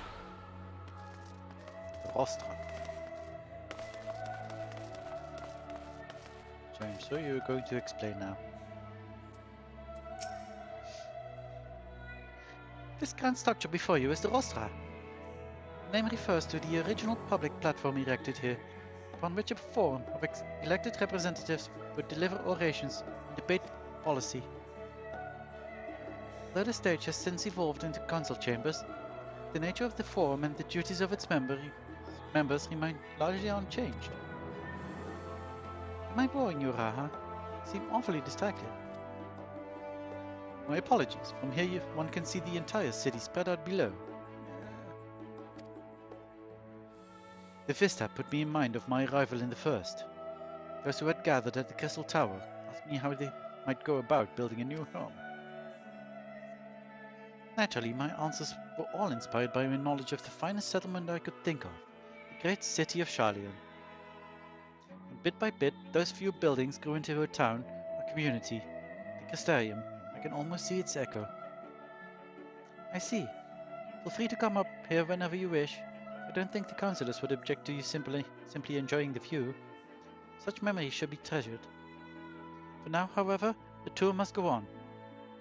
Rostra. James, so you're going to explain now. This grand structure before you is the Rostra. The name refers to the original public platform erected here, upon which a forum of elected representatives would deliver orations and debate policy. Though the stage has since evolved into council chambers, the nature of the forum and the duties of its members remain largely unchanged. Am I boring you, Raha? You seem awfully distracted. My apologies. From here one can see the entire city spread out below. The vista put me in mind of my arrival in the first. Those who had gathered at the Crystal Tower asked me how they might go about building a new home. Naturally, my answers were all inspired by my knowledge of the finest settlement I could think of, the great city of Sharlayan. And bit by bit, those few buildings grew into a town, a community, the Crystarium. I can almost see its echo. I see. Feel free to come up here whenever you wish. I don't think the councillors would object to you simply enjoying the view. Such memories should be treasured. For now, however, the tour must go on.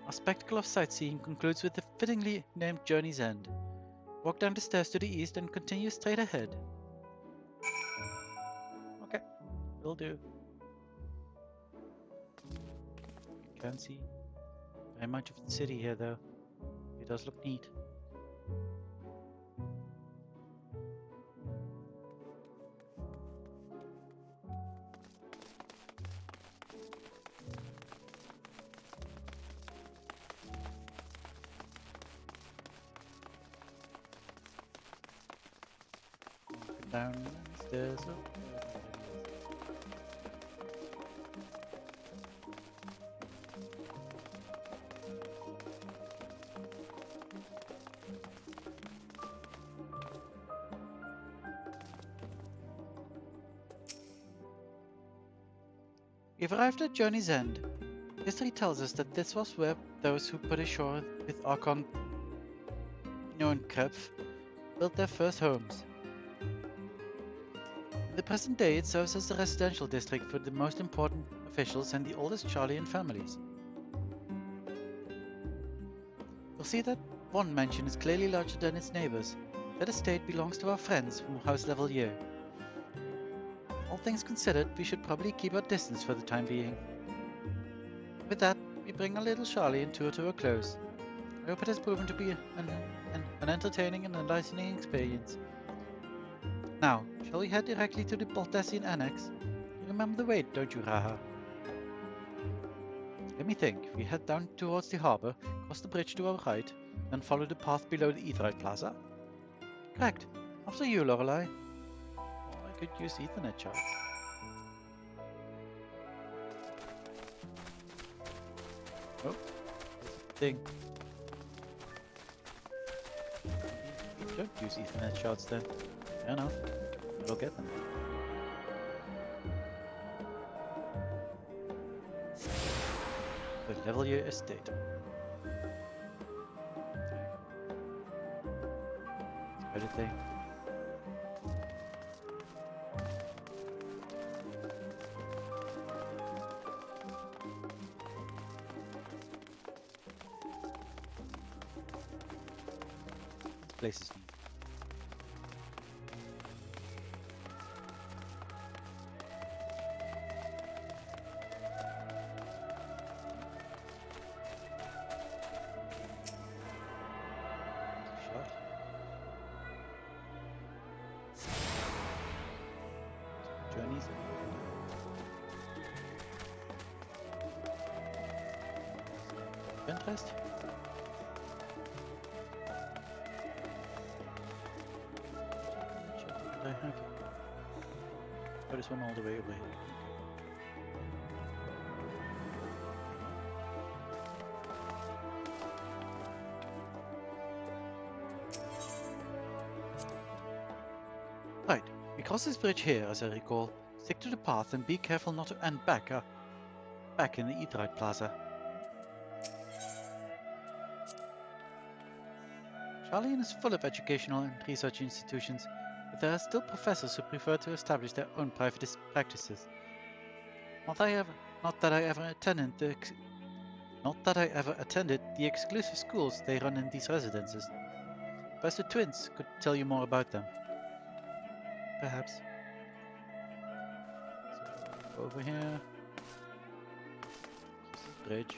Our spectacle of sightseeing concludes with the fittingly named Journey's End. Walk down the stairs to the east and continue straight ahead. Okay, will do. You can't see very much of the city here, though. It does look neat. Down the stairs up. We've arrived at journey's end. History tells us that this was where those who put ashore with Archon Krepf built their first homes. In the present day, it serves as the residential district for the most important officials and the oldest Charlian families. You'll see that one mansion is clearly larger than its neighbors. That estate belongs to our friends from House Level-Year. All things considered, we should probably keep our distance for the time being. With that, we bring our little Charlian tour to a close. I hope it has proven to be an entertaining and enlightening experience. Now, shall we head directly to the Baltessian Annex? You remember the way, don't you, Raha? Let me think. We head down towards the harbor, cross the bridge to our right, then follow the path below the Aetheryte Plaza? Correct. After you, Lorelei. Oh, I could use Ethernet charts. Oh, thing. We don't use Ethernet shards then. Fair enough. We'll get them. The Level-Year estate. Everything. This place is neat. Journeys. Interest? What did I have? Oh, this one all the way away. Right, we cross this bridge here, as I recall. Stick to the path and be careful not to end back in the Aetheryte Plaza. Charlian is full of educational and research institutions, but there are still professors who prefer to establish their own private practices. Not that I ever attended the exclusive schools they run in these residences. Perhaps the twins could tell you more about them. Perhaps. So, over here. This is the bridge.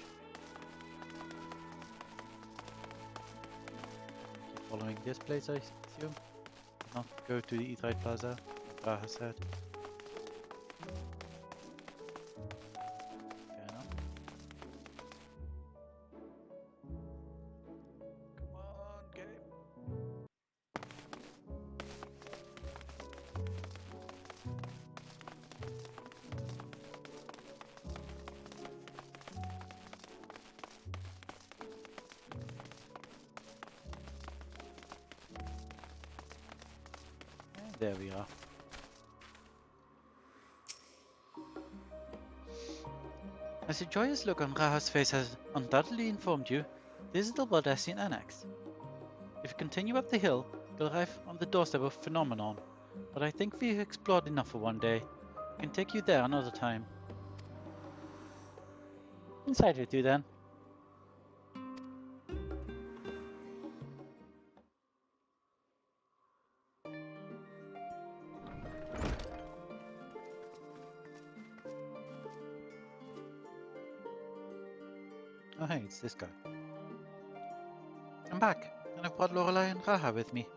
Keep following this place, I assume. Not go to the Aetheryte Plaza, as Raha said. Fair enough. Come on, game. There we are. As a joyous look on Raha's face has undoubtedly informed you, this is the Baltessian Annex. If you continue up the hill, you'll arrive on the doorstep of Phenomenon, but I think we've explored enough for one day. I can take you there another time. Inside with you then. Oh hey, it's this guy. I'm back, and I've brought Lorelei and Raha with me.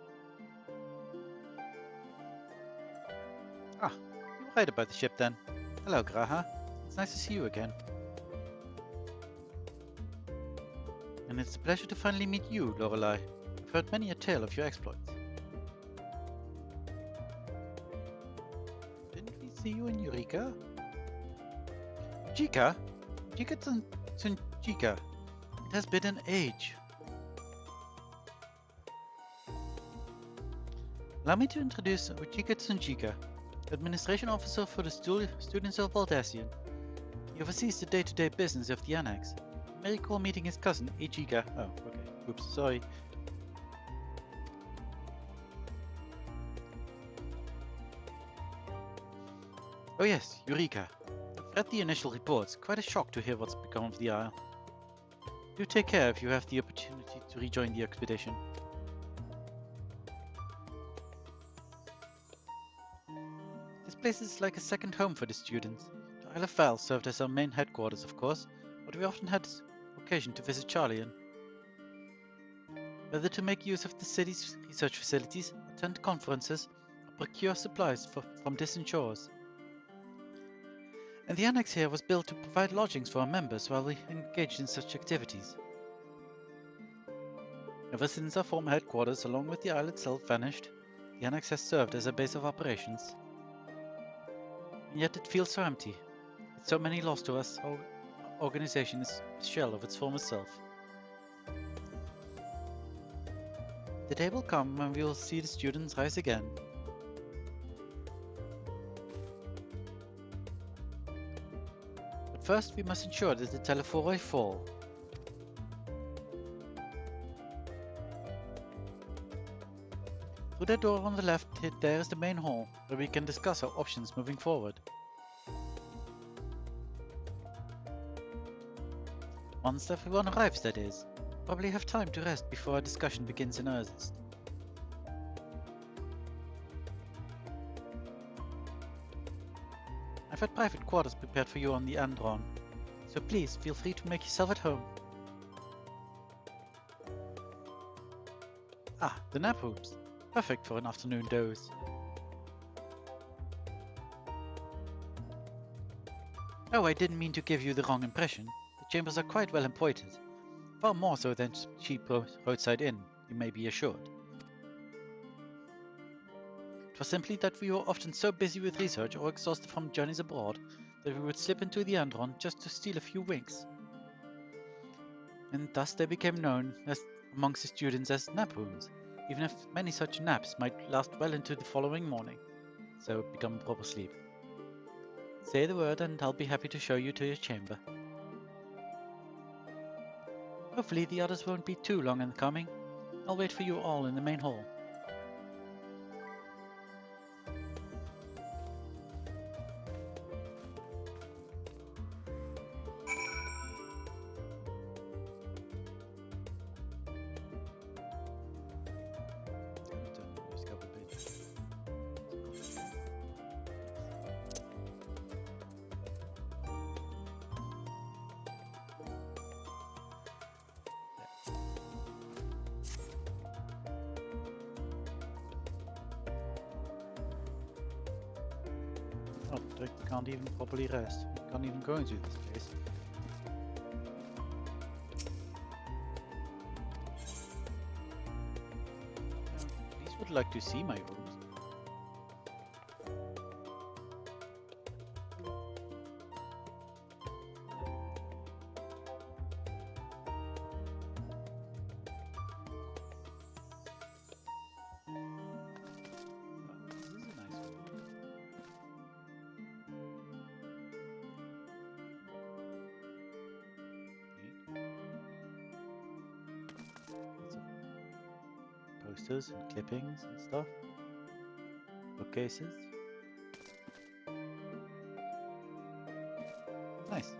Ah, you were right about the ship then. Hello, Raha. It's nice to see you again. And it's a pleasure to finally meet you, Lorelei. I've heard many a tale of your exploits. Didn't we see you in Eureka? Jika? Jika. It has been an age. Allow me to introduce Ujika Tsunjika, Administration Officer for the Students of Baltessian. He oversees the day-to-day business of the Annex. You may recall meeting his cousin, Ichiga. Oh, okay. Oops, sorry. Oh yes, Eureka. I've read the initial reports. Quite a shock to hear what's become of the Isle. Do take care if you have the opportunity to rejoin the expedition. This place is like a second home for the students. The Isle of Val served as our main headquarters, of course, but we often had occasion to visit Charlian. Whether to make use of the city's research facilities, attend conferences, or procure supplies from distant shores. And the annex here was built to provide lodgings for our members while we engaged in such activities. Ever since our former headquarters, along with the isle itself, vanished, the annex has served as a base of operations. And yet it feels so empty. With so many lost to us, our organization is a shell of its former self. The day will come when we will see the students rise again. But first we must ensure that the telephoroi fall. Through that door on the left, there is the main hall, where we can discuss our options moving forward. Once everyone arrives, that is. Probably have time to rest before our discussion begins in earnest. I've had private quarters prepared for you on the Andron, so please feel free to make yourself at home. Ah, the nap rooms. Perfect for an afternoon doze. Oh, I didn't mean to give you the wrong impression. The chambers are quite well appointed. Far more so than cheap roadside inn, you may be assured. It was simply that we were often so busy with research or exhausted from journeys abroad that we would slip into the Andron just to steal a few winks. And thus they became known amongst the students as nap rooms, even if many such naps might last well into the following morning, so become proper sleep. Say the word and I'll be happy to show you to your chamber. Hopefully the others won't be too long in coming. I'll wait for you all in the main hall. Oh, they can't even properly rest. Can't even go into this place. These would like to see my rooms. Posters and clippings and stuff. Bookcases. Nice.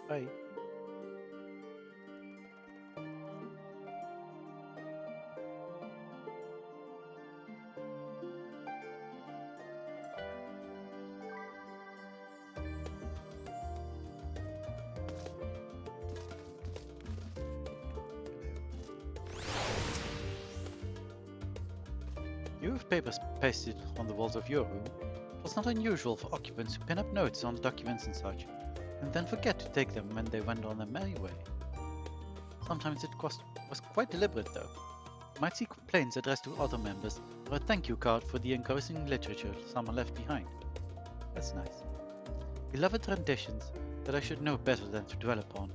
Bye. You have papers pasted on the walls of your room. It was not unusual for occupants to pin up notes on documents and such, and then forget to take them when they went on their merry way. Sometimes it was quite deliberate though. You might see complaints addressed to other members, or a thank you card for the engrossing literature someone left behind. That's nice. Beloved renditions that I should know better than to dwell upon.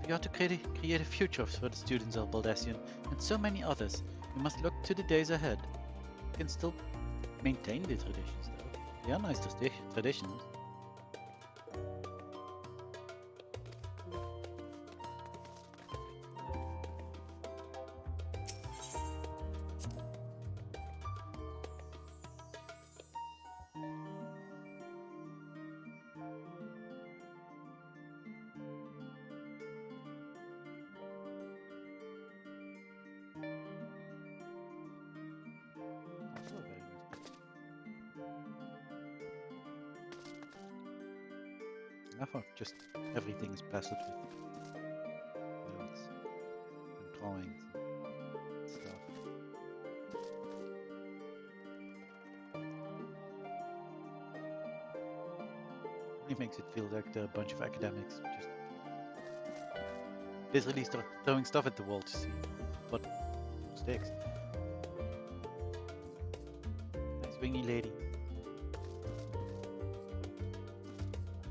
If you are to create a future for the students of Baldesion and so many others, you must look to the days ahead. You can still maintain the traditions though. They are nice traditions. Also very nice. I thought just everything is plastered with notes and drawings and stuff. It makes it feel like they're a bunch of academics just basically start throwing stuff at the wall to see what sticks. Nice wingy lady.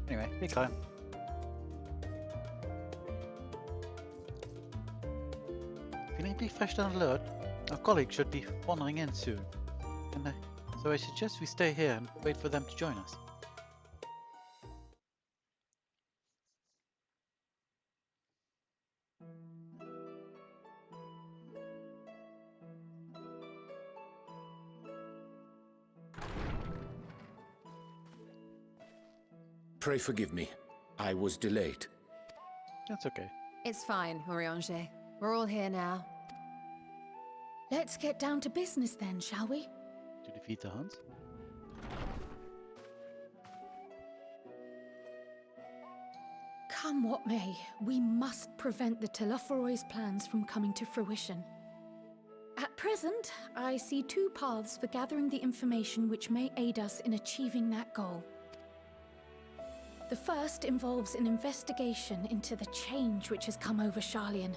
Anyway, big time. Feeling refreshed and alert, our colleagues should be wandering in soon. And so I suggest we stay here and wait for them to join us. Pray forgive me. I was delayed. That's okay. It's fine, Oriange. We're all here now. Let's get down to business then, shall we? To defeat the Huns? Come what may, we must prevent the Telophoroi's plans from coming to fruition. At present, I see two paths for gathering the information which may aid us in achieving that goal. The first involves an investigation into the change which has come over Sharlayan,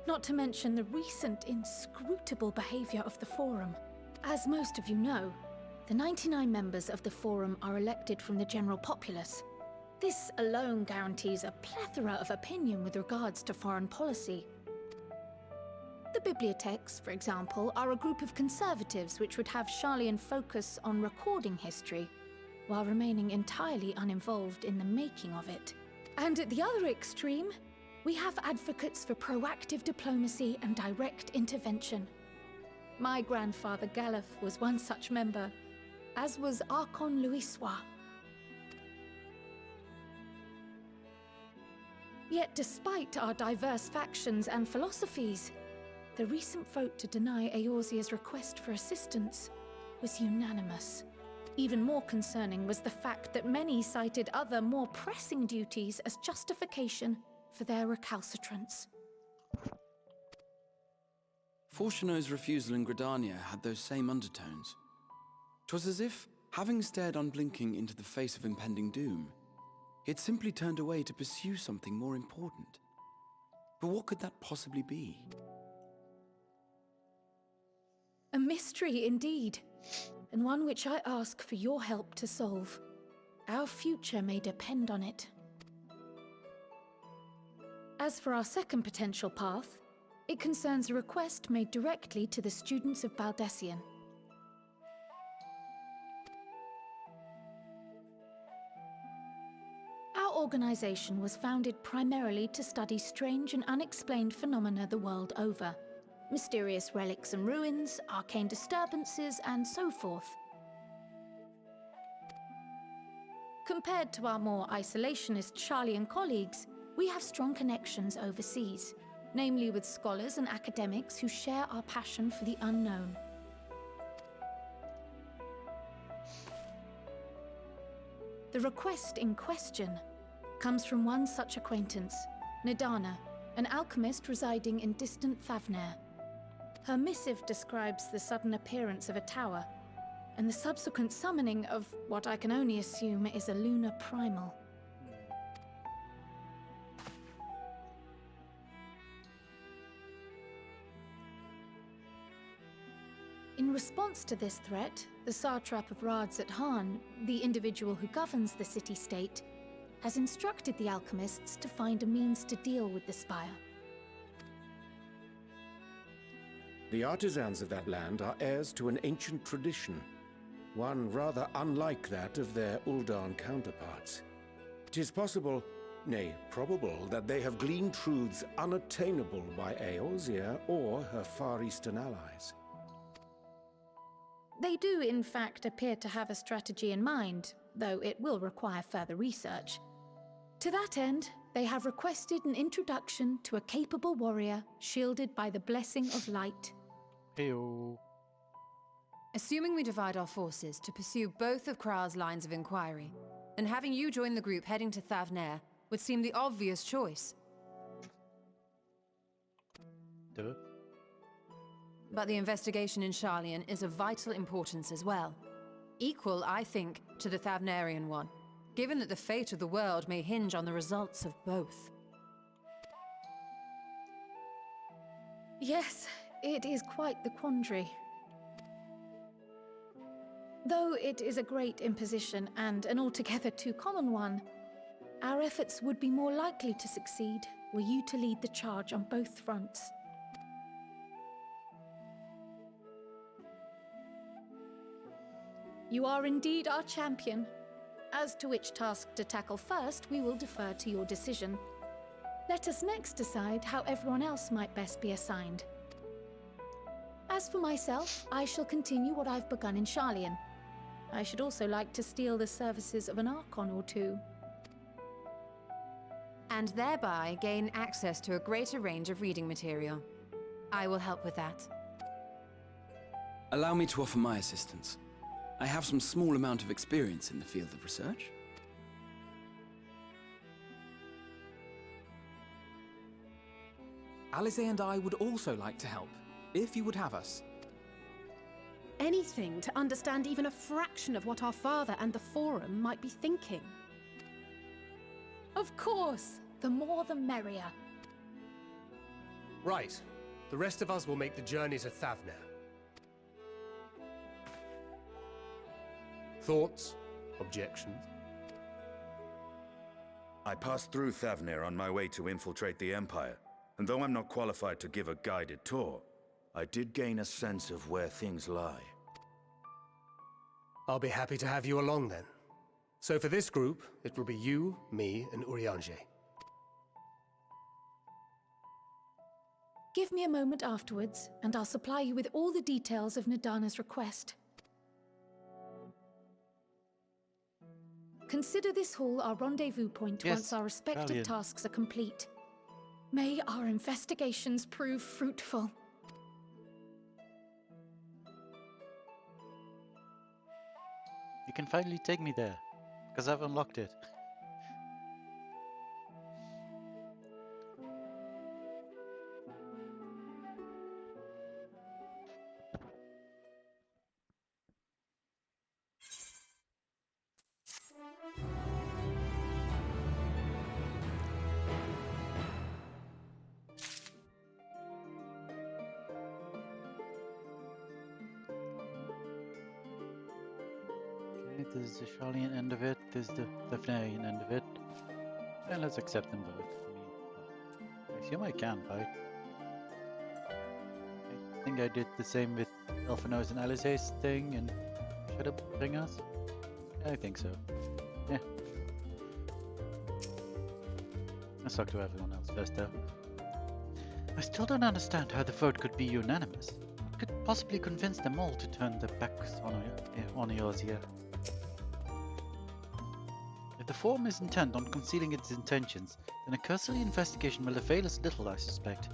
not to mention the recent inscrutable behavior of the Forum. As most of you know, the 99 members of the Forum are elected from the general populace. This alone guarantees a plethora of opinion with regards to foreign policy. The bibliotheques, for example, are a group of conservatives which would have Sharlayan focus on recording history, while remaining entirely uninvolved in the making of it. And at the other extreme, we have advocates for proactive diplomacy and direct intervention. My grandfather Galef was one such member, as was Archon Louisois. Yet despite our diverse factions and philosophies, the recent vote to deny Eorzea's request for assistance was unanimous. Even more concerning was the fact that many cited other, more pressing duties as justification for their recalcitrance. Fortuno's refusal in Gridania had those same undertones. 'Twas as if, having stared unblinking into the face of impending doom, he had simply turned away to pursue something more important. But what could that possibly be? A mystery indeed, and one which I ask for your help to solve. Our future may depend on it. As for our second potential path, it concerns a request made directly to the students of Baldessian. Our organization was founded primarily to study strange and unexplained phenomena the world over. Mysterious relics and ruins, arcane disturbances, and so forth. Compared to our more isolationist Sharlayan colleagues, we have strong connections overseas, namely with scholars and academics who share our passion for the unknown. The request in question comes from one such acquaintance, Nidana, an alchemist residing in distant Favner. Her missive describes the sudden appearance of a tower, and the subsequent summoning of what I can only assume is a lunar primal. In response to this threat, the satrap of Radzat-Han, the individual who governs the city-state, has instructed the alchemists to find a means to deal with the spire. The artisans of that land are heirs to an ancient tradition. one rather unlike that of their Uldan counterparts. 'Tis possible, nay, probable, that they have gleaned truths unattainable by Eorzea or her Far Eastern allies. They do, in fact, appear to have a strategy in mind, though it will require further research. To that end, they have requested an introduction to a capable warrior shielded by the blessing of light. Heyo. Assuming we divide our forces to pursue both of Kral's lines of inquiry, then having you join the group heading to Thavnair would seem the obvious choice. Duh. But the investigation in Sharlayan is of vital importance as well. Equal, I think, to the Thavnarian one, given that the fate of the world may hinge on the results of both. Yes, it is quite the quandary. Though it is a great imposition and an altogether too common one, our efforts would be more likely to succeed were you to lead the charge on both fronts. You are indeed our champion. As to which task to tackle first, we will defer to your decision. Let us next decide how everyone else might best be assigned. As for myself, I shall continue what I've begun in Sharlayan. I should also like to steal the services of an Archon or two. And thereby gain access to a greater range of reading material. I will help with that. Allow me to offer my assistance. I have some small amount of experience in the field of research. Alize and I would also like to help, if you would have us. Anything to understand even a fraction of what our father and the Forum might be thinking. Of course! The more the merrier. Right. The rest of us will make the journey to Thavnair. Thoughts? Objections? I passed through Thavnair on my way to infiltrate the Empire, and though I'm not qualified to give a guided tour, I did gain a sense of where things lie. I'll be happy to have you along then. So for this group, it will be you, me, and Urianger. Give me a moment afterwards, and I'll supply you with all the details of Nadana's request. Consider this hall our rendezvous point once our respective tasks are complete. May our investigations prove fruitful. You can finally take me there, because I've unlocked it. There's the Sharlayan end of it, there's the Thavnarian end of it. And let's accept them both. I assume I can, right? I think I did the same with Elfino's and Alize's thing and Shadowbringers. I think so. Yeah. Let's talk to everyone else first though. I still don't understand how the vote could be unanimous. What could possibly convince them all to turn their backs on Eorzea? If the Forum is intent on concealing its intentions, then a cursory investigation will avail us little, I suspect,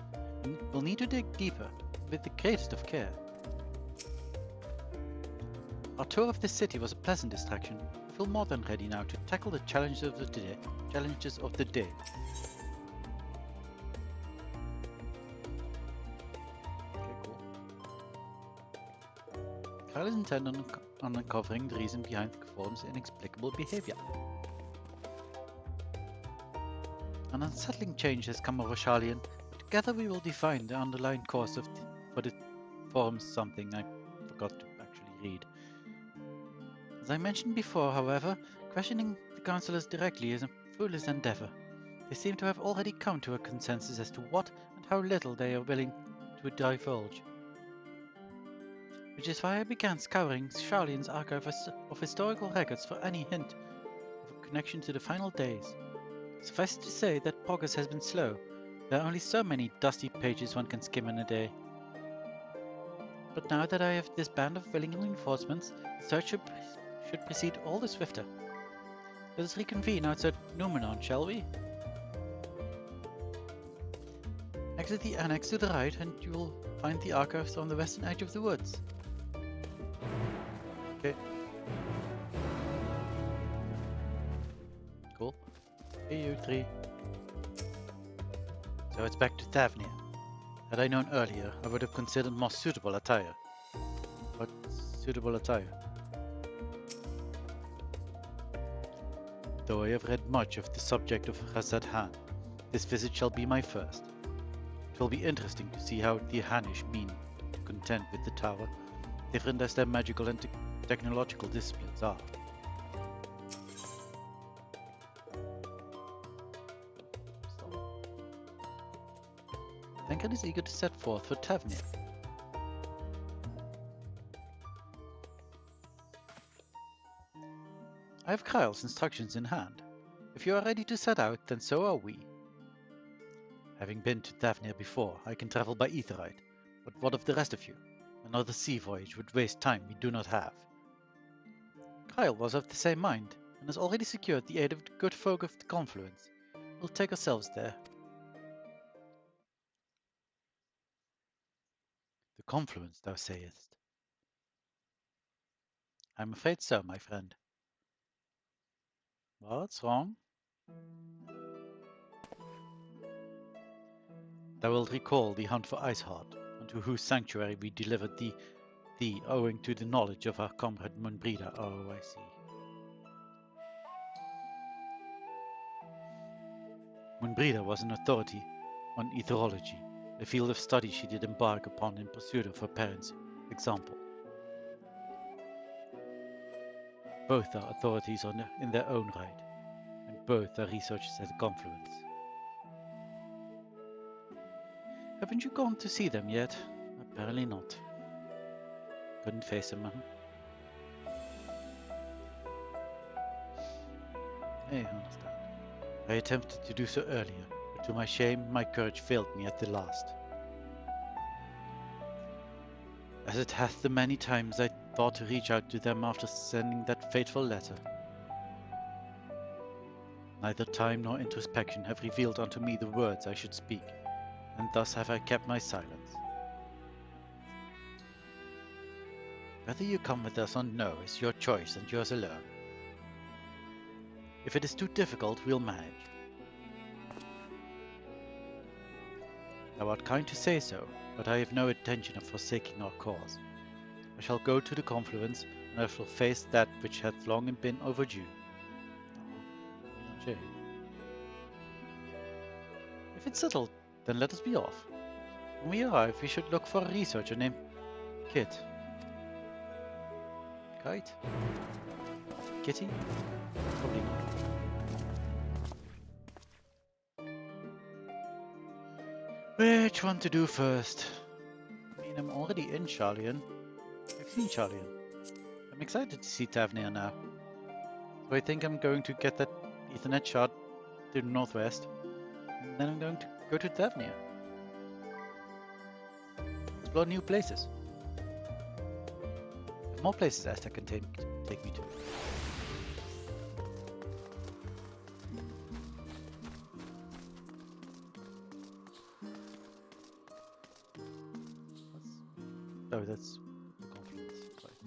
and we'll need to dig deeper, with the greatest of care. Our tour of this city was a pleasant distraction. I feel more than ready now to tackle the challenges of the day. Okay, cool. Kyle is intent on uncovering the reason behind the Forum's inexplicable behavior. An unsettling change has come over Sharlayan, but together we will define the underlying cause for the Forum's something I forgot to actually read. As I mentioned before, however, questioning the councillors directly is a foolish endeavor. They seem to have already come to a consensus as to what and how little they are willing to divulge. Which is why I began scouring Charlene's archive of historical records for any hint of a connection to the final days. Suffice it to say that progress has been slow. There are only so many dusty pages one can skim in a day. But now that I have this band of willing reinforcements, the search should proceed all the swifter. Let us reconvene outside Numenor, shall we? Exit the annex to the right and you will find the archives on the western edge of the woods. Okay. Cool. Hey you three. So it's back to Thavnia. Had I known earlier, I would have considered more suitable attire. What suitable attire? Though I have read much of the subject of Hazad Han, this visit shall be my first. It will be interesting to see how the Hanish mean to contend with the tower, different as their magical and technological disciplines are. Duncan is eager to set forth for Thavnia. I have Kyle's instructions in hand. If you are ready to set out, then so are we. Having been to Thavnia before, I can travel by Aetherite, but what of the rest of you? Another sea voyage would waste time we do not have. Kyle was of the same mind, and has already secured the aid of the good folk of the Confluence. We'll take ourselves there. The Confluence, thou sayest? I'm afraid so, my friend. What's wrong? Thou wilt recall the hunt for Iceheart, unto whose sanctuary we delivered thee owing to the knowledge of our comrade Munbrida. Oh, I see. Munbrida was an authority on etherology, a field of study she did embark upon in pursuit of her parents' example. Both are authorities in their own right, and both are researchers at the Confluence. Haven't you gone to see them yet? Apparently not. Couldn't face them, huh? I understand. I attempted to do so earlier, but to my shame, my courage failed me at the last. As it hath the many times I thought to reach out to them after sending that fateful letter. Neither time nor introspection have revealed unto me the words I should speak, and thus have I kept my silence. Whether you come with us or no is your choice and yours alone. If it is too difficult, we'll manage. Thou art kind to say so, but I have no intention of forsaking our cause. I shall go to the Confluence, and I shall face that which hath long been overdue. If it's settled, then let us be off. When we arrive, we should look for a researcher named Kit. Kite? Kitty? Probably not. Which one to do first? I mean, I'm already in Charlian. I've seen Charlian. I'm excited to see Thavnia now. So I think I'm going to get that Ethernet shard to the northwest, and then I'm going to go to Thavnia. Explore new places. If more places Esther can take me to. Oh, that's the Confluence. Right.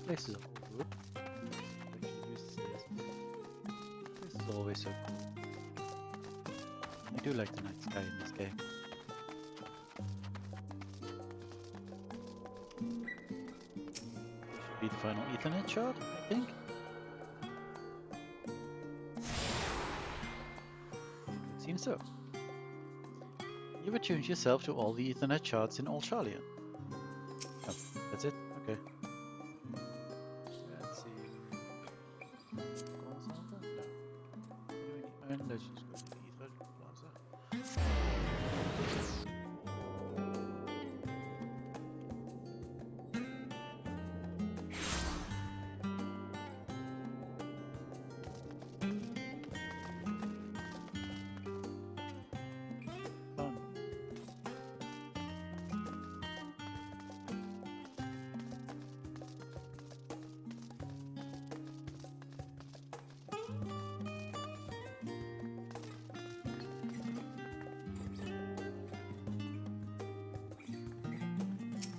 This is all good. This is always so cool. I do like the night sky in this game. Should be the final Ethernet shard, I think. Seems so. You've attuned yourself to all the Ethernet shards in all Charlian. Oh, that's it? Okay. Let's see. Calls over? No. Let's just go to the Ethernet Plaza.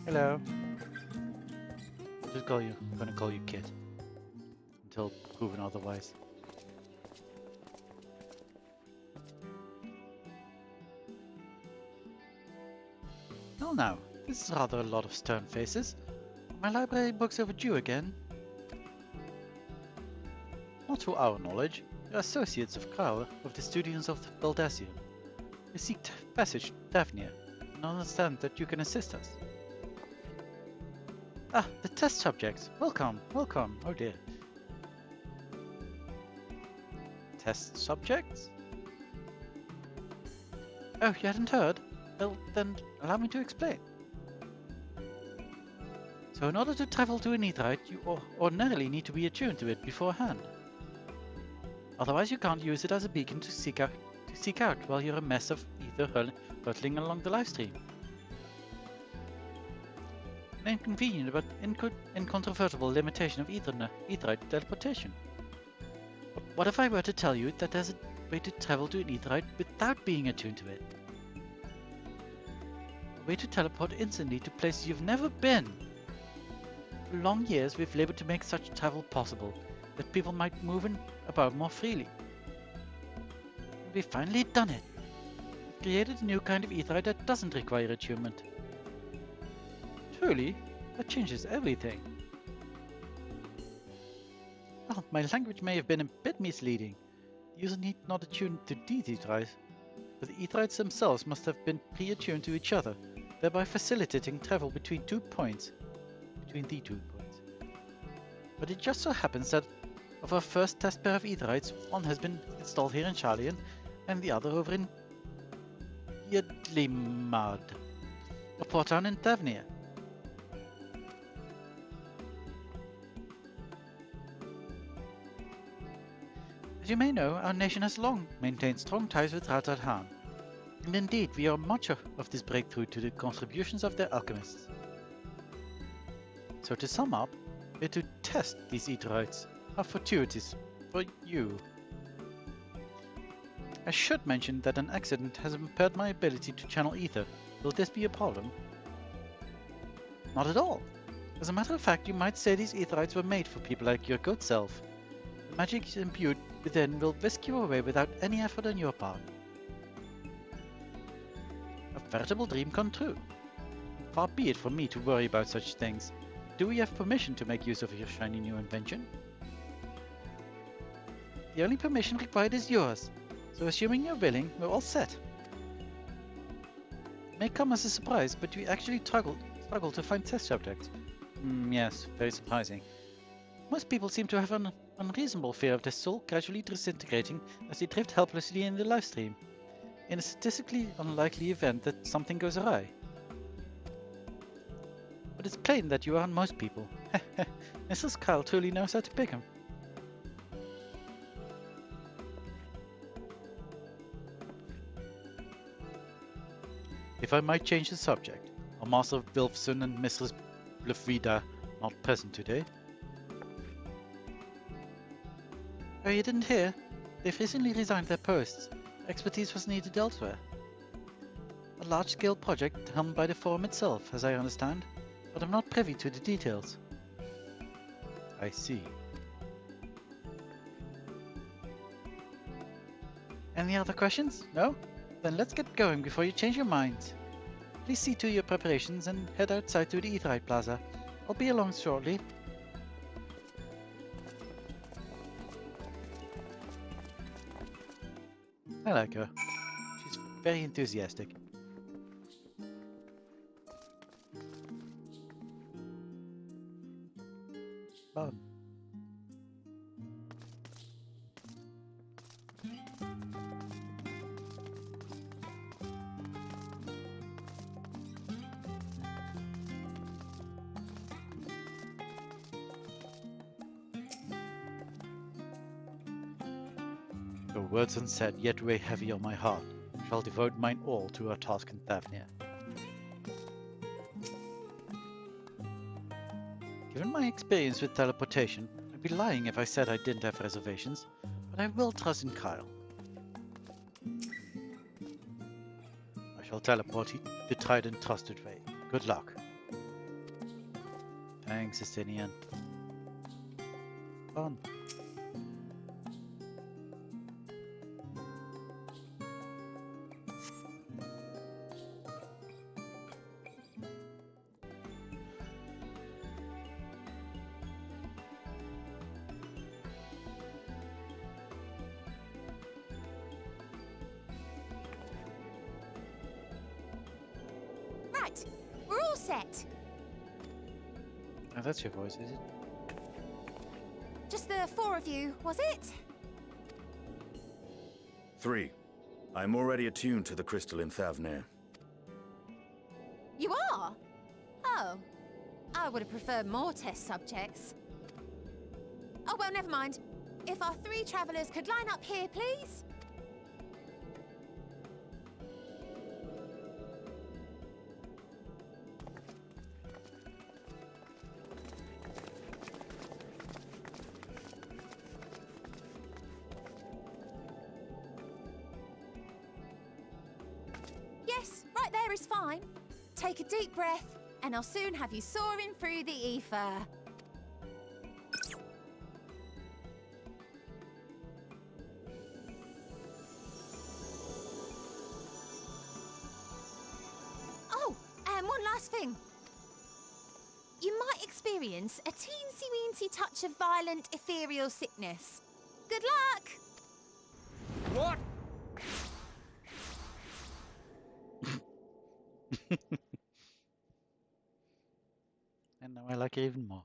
Hello. I'm gonna call you Kit. Until proven otherwise. Well now, this is rather a lot of stern faces. Are my library books overdue again? Not to our knowledge. We are associates of Crower of the Studios of Baldassian. We seek passage to Daphnia, and understand that you can assist us. Ah, the test subjects. Welcome, welcome. Oh dear. Test subjects? Oh, you hadn't heard? Well, then allow me to explain. So in order to travel to an Aetheryte, you ordinarily need to be attuned to it beforehand. Otherwise you can't use it as a beacon to seek out while you're a mess of ether hurtling along the livestream. An inconvenient but incontrovertible limitation of Aetheryte teleportation. But what if I were to tell you that there's a way to travel to an Aetheryte without being attuned to it? A way to teleport instantly to places you've never been. For long years we've labored to make such travel possible, that people might move about more freely. And we've finally done it. We've created a new kind of Aetheryte that doesn't require attunement. Truly, that changes everything. Well, my language may have been a bit misleading. The user need not attune to these Aetherites, but the Aetherites themselves must have been pre-attuned to each other, thereby facilitating travel between the 2 points. But it just so happens that of our first test pair of Aetherites, one has been installed here in Charlian, and the other over in Yedlimad, a port town in Daphnia. As you may know, our nation has long maintained strong ties with Rattad Han, and indeed we owe much of this breakthrough to the contributions of their alchemists. So to sum up, we're to test these Aetherites, are fortuitous for you. I should mention that an accident has impaired my ability to channel ether. Will this be a problem? Not at all. As a matter of fact, you might say these Aetherites were made for people like your good self. The magic imbued within will whisk you away without any effort on your part. A veritable dream come true. Far be it from me to worry about such things. Do we have permission to make use of your shiny new invention? The only permission required is yours, so assuming you're willing, we're all set. It may come as a surprise, but we actually struggle to find test subjects. Yes, very surprising. Most people seem to have an unreasonable fear of their soul gradually disintegrating as they drift helplessly in the livestream, in a statistically unlikely event that something goes awry. But it's plain that you aren't most people. Mrs. Kyle truly knows how to pick 'em. If I might change the subject, are Master Wilfson and Mistress Blefrida not present today? Oh, you didn't hear? They've recently resigned their posts. Expertise was needed elsewhere. A large-scale project helmed by the Forum itself, as I understand, but I'm not privy to the details. I see. Any other questions? No? Then let's get going before you change your minds. Please see to your preparations and head outside to the Aetheryte Plaza. I'll be along shortly. I like her. Very enthusiastic. Fun. Your words unsaid yet weigh heavy on my heart. I shall devote mine all to our task in Thavnir. Given my experience with teleportation, I'd be lying if I said I didn't have reservations, but I will trust in Kyle. I shall teleport you the tried and trusted way. Good luck. Thanks, Estinian. Fun. Right, we're all set. Oh, that's your voice, is it? Just the four of you, was it? 3. I'm already attuned to the crystal in Thavnir. You are? Oh. I would have preferred more test subjects. Oh, well, never mind. If our 3 travelers could line up here, please. Yes, right there is fine. Take a deep breath, and I'll soon have you soaring through the ether. Oh, and one last thing. You might experience a teensy-weensy touch of violent ethereal sickness. Good luck! What? And now I like it even more.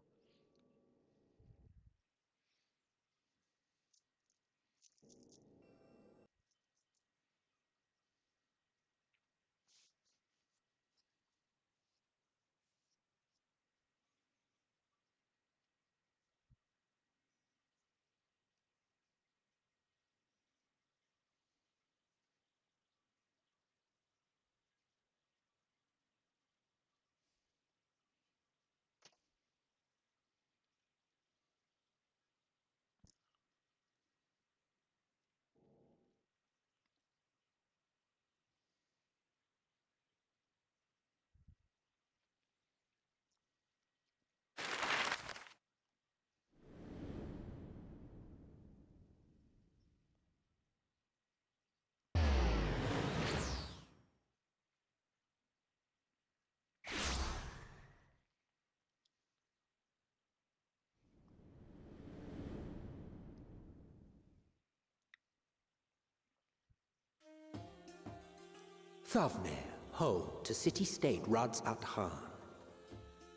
Thavnir, home to city-state Rads at Han.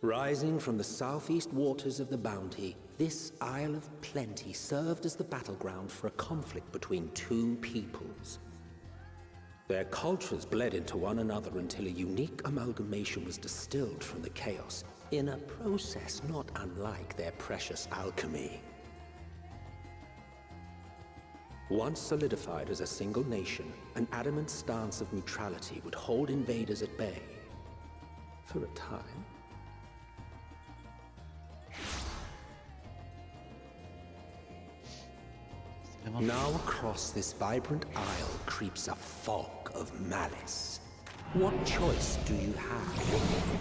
Rising from the southeast waters of the Bounty, this Isle of Plenty served as the battleground for a conflict between 2 peoples. Their cultures bled into one another until a unique amalgamation was distilled from the chaos, in a process not unlike their precious alchemy. Once solidified as a single nation, an adamant stance of neutrality would hold invaders at bay. For a time. Now across this vibrant isle creeps a fog of malice. What choice do you have?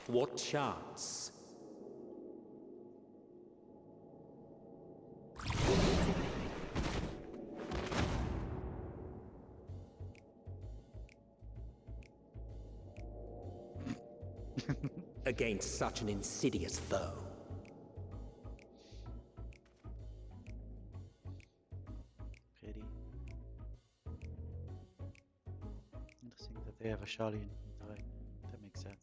What chance? Against such an insidious foe. for Charlie and Etherite. That makes sense.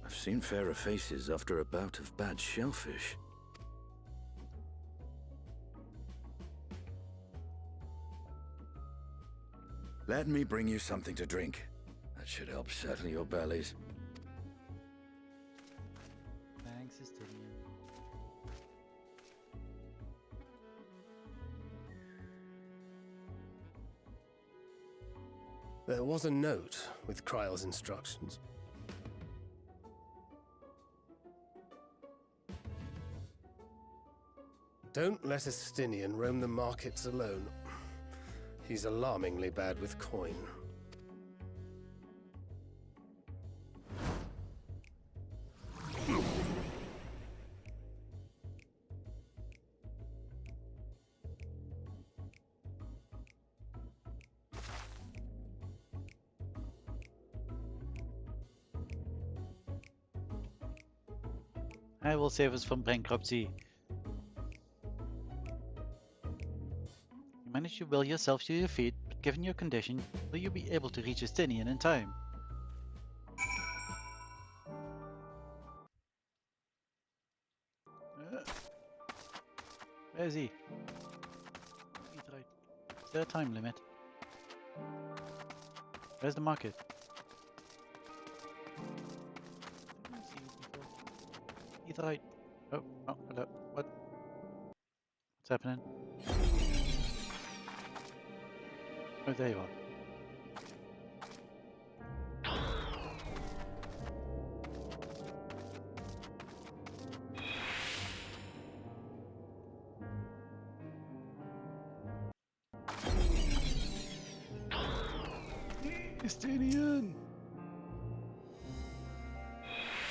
I've seen fairer faces after a bout of bad shellfish. Let me bring you something to drink. That should help settle your bellies. Thanks, Estinian. There was a note with Kryle's instructions. Don't let Estinian roam the markets alone. He's alarmingly bad with coin. I will save us from bankruptcy. You managed to will yourself to your feet, but given your condition, will you be able to reach Estinian in time? Where is he? He's right. Is there a time limit? Where's the market? He's right. Oh, hello. What's happening? Oh, there you are. Estinian!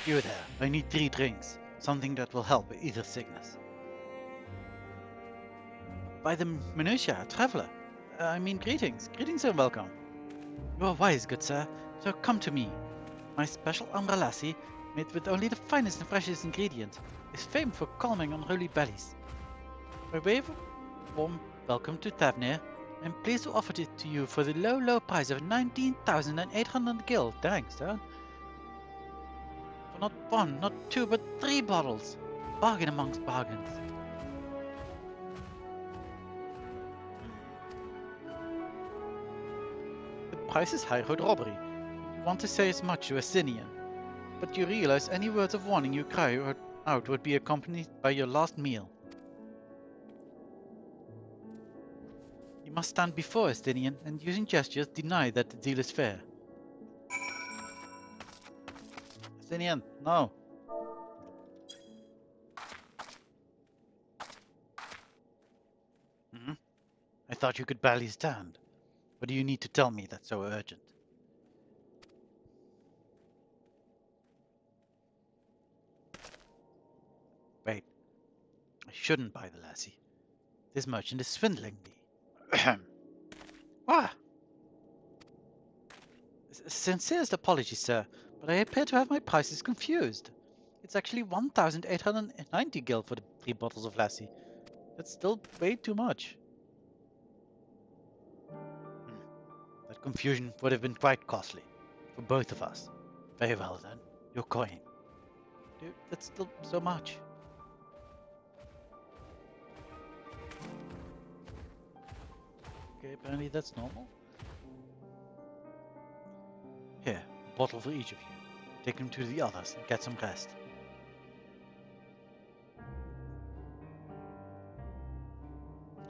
You there, I need 3 drinks. Something that will help either sickness. By the minutia, traveler. Greetings. Greetings and welcome. You are wise, good sir. So come to me. My special umbralassi, made with only the finest and freshest ingredients, is famed for calming unruly bellies. By way of a warm welcome to Thavnir, I am pleased to offer it to you for the low price of 19,800 gil. Thanks, sir. For not 1, not 2, but 3 bottles. Bargain amongst bargains. The price is high road robbery. You want to say as much to Estinian, but you realize any words of warning you cry out would be accompanied by your last meal. You must stand before Estinian and using gestures deny that the deal is fair. Estinian, no. I thought you could barely stand. What do you need to tell me that's so urgent? Wait. I shouldn't buy the lassie. This merchant is swindling me. What? Sincerest apologies, sir, but I appear to have my prices confused. It's actually 1,890 gil for the 3 bottles of lassie. That's still way too much. That confusion would have been quite costly. For both of us. Very well then. Your coin. Dude, that's still so much. Okay, apparently that's normal. Here, a bottle for each of you. Take them to the others and get some rest.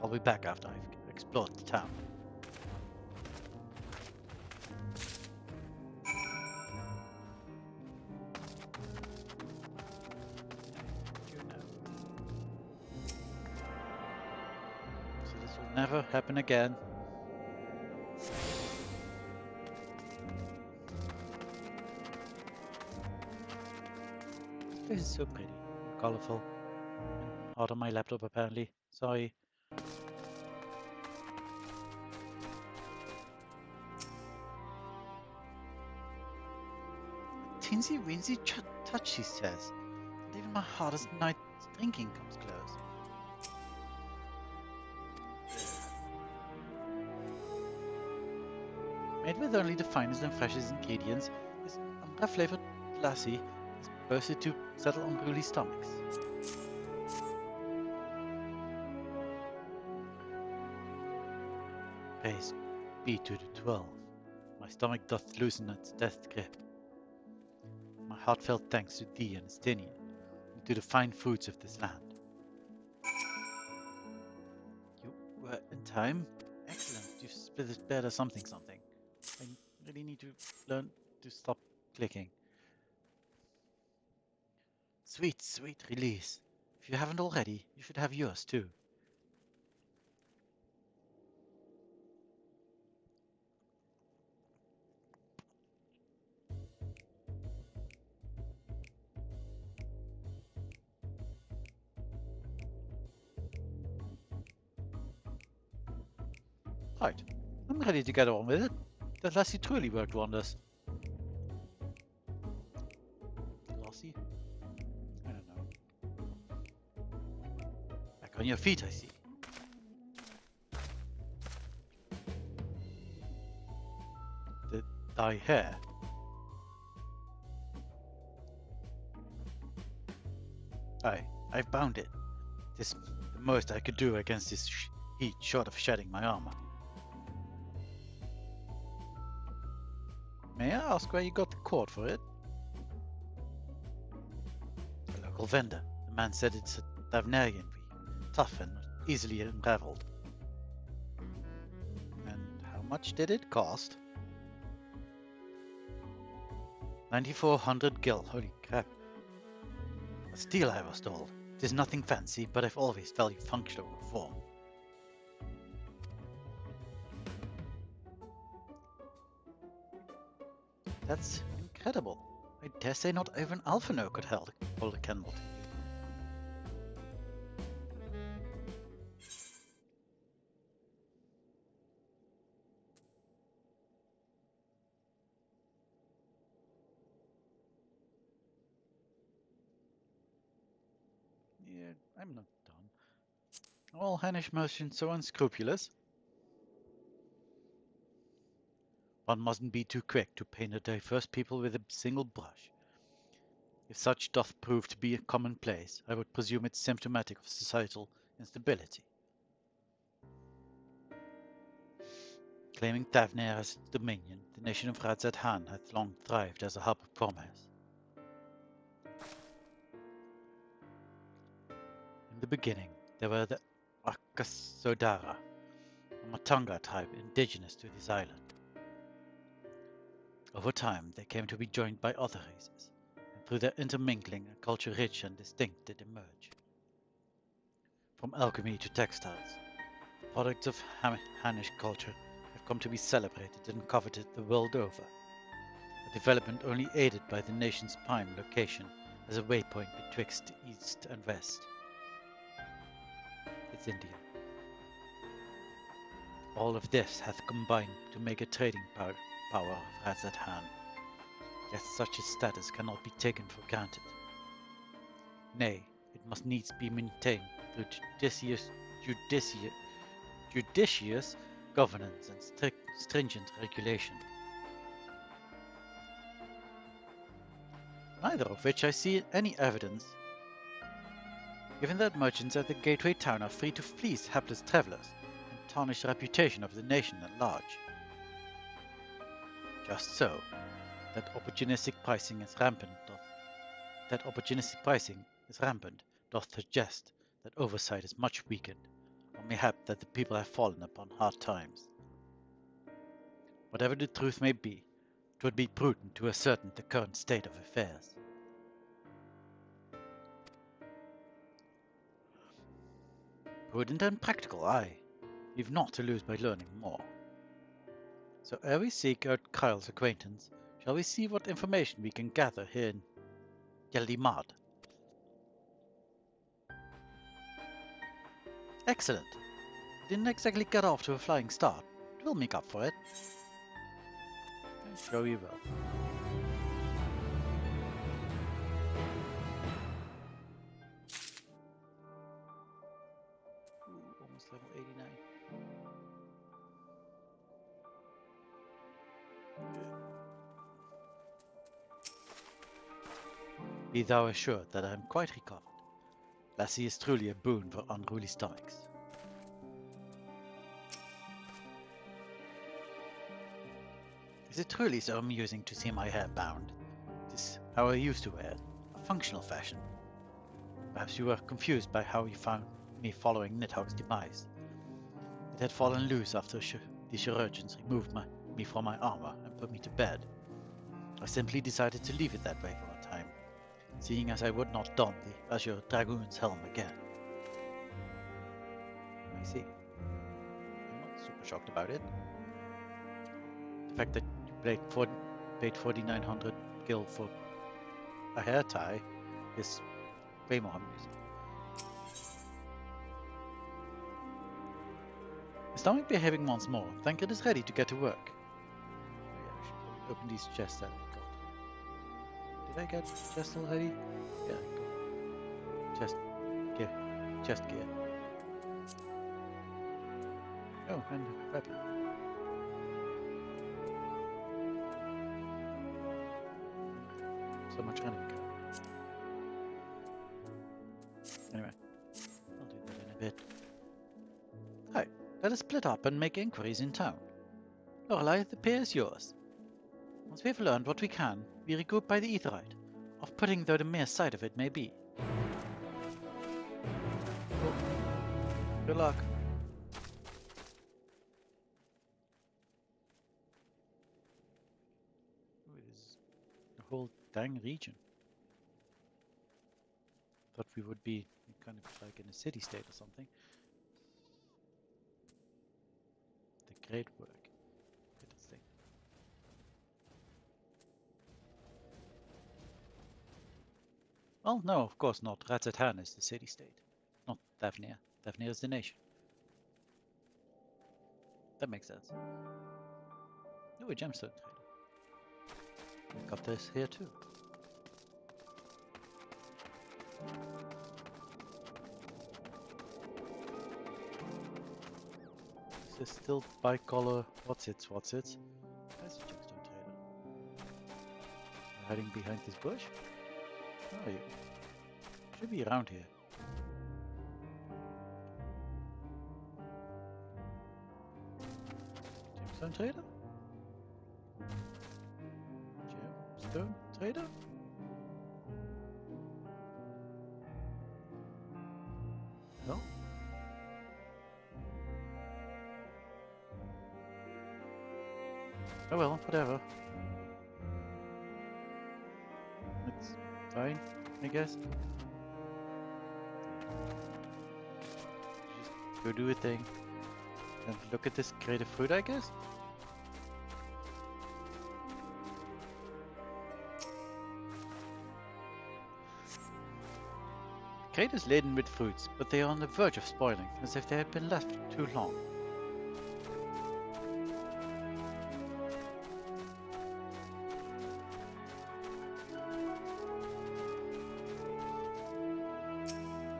I'll be back after I've explored the town. So this will never happen again. This is so pretty, colorful, and hot on my laptop apparently. Sorry. Teensy weensy touch, she says. And even my hardest night's drinking comes close. Made with only the finest and freshest ingredients, this umbra-flavored lassie is boasted to settle unruly stomachs. Praise be to the 12. My stomach doth loosen its death grip. My heartfelt thanks to thee and Estinian, and to the fine fruits of this land. You were in time? Excellent, you've spared us something. I really need to learn to stop clicking. Sweet, sweet release. If you haven't already, you should have yours too. Right, I'm ready to get on with it. That lassie truly worked wonders. Lassie? I don't know. Back on your feet, I see. Thy hair. I've bound it. This the most I could do against this heat, short of shedding my armor. May I ask where you got the cord for it? A local vendor. The man said it's a Tavnerian weave, tough and easily unraveled. And how much did it cost? 9,400 gil, holy crap. A steel, I was told. It is nothing fancy, but I've always valued function over form. That's incredible. I dare say not even Alphino could hold a candle to you. Yeah, I'm not done. All Hainish merchants so unscrupulous. One mustn't be too quick to paint a diverse people with a single brush. If such doth prove to be a commonplace, I would presume it's symptomatic of societal instability. Claiming Tavner as its dominion, the nation of Radzat-Han hath long thrived as a hub of commerce. In the beginning, there were the Akasodara, a Matanga tribe indigenous to this island. Over time, they came to be joined by other races, and through their intermingling, a culture rich and distinct did emerge. From alchemy to textiles, the products of Hainish culture have come to be celebrated and coveted the world over, a development only aided by the nation's prime location as a waypoint betwixt east and west. It's India. All of this hath combined to make a trading power of Radzat-Han, yet such a status cannot be taken for granted. Nay, it must needs be maintained through judicious governance and stringent regulation. Neither of which I see any evidence, given that merchants at the gateway town are free to fleece hapless travelers and tarnish the reputation of the nation at large. Just so, that opportunistic pricing is rampant doth suggest that oversight is much weakened, or mayhap that the people have fallen upon hard times. Whatever the truth may be, 'twould be prudent to ascertain the current state of affairs. Prudent and practical, aye. We've naught to lose by learning more. So ere we seek out Kyle's acquaintance, shall we see what information we can gather here in Yeldimad? Excellent. Didn't exactly get off to a flying start. We'll make up for it. I'm sure we will. Ooh, almost level 89. Be thou assured that I am quite recovered. Lassie is truly a boon for unruly stomachs. Is it truly so amusing to see my hair bound? It is how I used to wear it, a functional fashion. Perhaps you were confused by how you found me following Nidhogg's demise. It had fallen loose after the chirurgeons removed me from my armor and put me to bed. I simply decided to leave it that way for a time, seeing as I would not don the Azure Dragoon's helm again. I see. I'm not super shocked about it. The fact that you paid 4,900 gil for a hair tie is way more amusing. The stomach behaving once more. Think it is ready to get to work. Oh yeah, I should probably open these chests that I got. Did I get chest already? Yeah, I got chest gear. Oh, and a weapon. So much running. Anyway, I'll do that in a bit. Hi, let us split up and make inquiries in town. Lorelei, the pair is yours. Once we have learned what we can, we regroup by the Aetheryte, off-putting though the mere sight of it may be. Oh. Good luck. Ooh, it is the whole dang region. Thought we would be kind of like in a city-state or something. The great work. Interesting. Well, no, of course not. Ratzetan is the city-state, not Thavnir. Thavnir is the nation. That makes sense. Oh, a gemstone trader. We got this here too. Is this still bicolor? What's it? There's a gemstone trader. You're hiding behind this bush? Where are you? Should be around here. Gemstone trader? Gemstone trader? No? Oh well, whatever. It's fine, I guess. Just go do a thing. And look at this creative fruit, I guess? The crate is laden with fruits, but they are on the verge of spoiling, as if they had been left too long.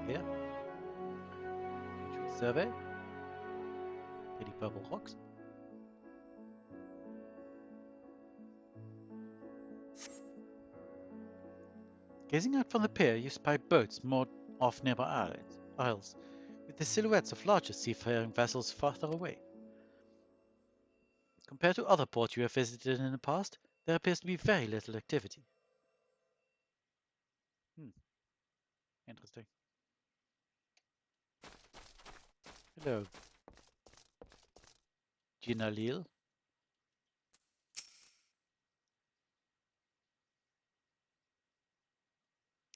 Here. Survey. Pretty purple rocks. Gazing out from the pier, you spy boats moored off nearby isles, with the silhouettes of larger seafaring vessels farther away. Compared to other ports you have visited in the past, there appears to be very little activity. Interesting. Hello, Ginalil.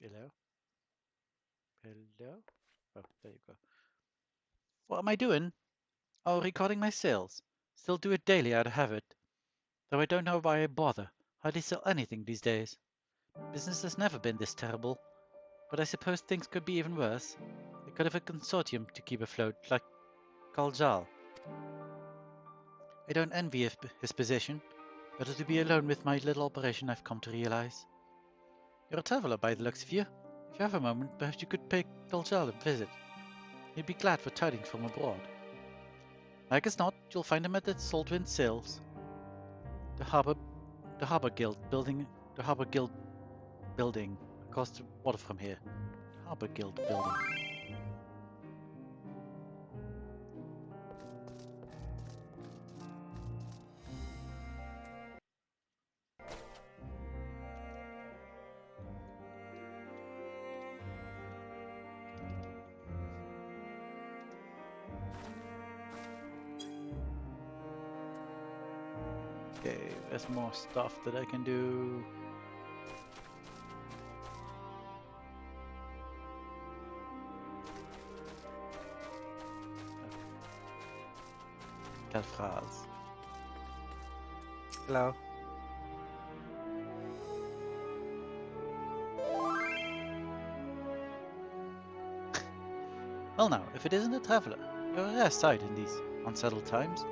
Hello. Hello. Oh, there you go. What am I doing? Oh, recording my sales. Still do it daily out of habit. Though I don't know why I bother. Hardly sell anything these days. Business has never been this terrible. But I suppose things could be even worse. The could have a consortium to keep afloat, like Kaljal. I don't envy his position, but to be alone with my little operation I've come to realize. You're a traveler by the looks of you. If you have a moment, perhaps you could pay Kaljal a visit. He'd be glad for tidings from abroad. Like as not, you'll find him at the Saltwind Sails. The harbor guild building across the water from here. The harbor guild building. Okay, there's more stuff that I can do. Quelle phrase? Hello. Well now, if it isn't a traveler, you're a rare sight in these unsettled times.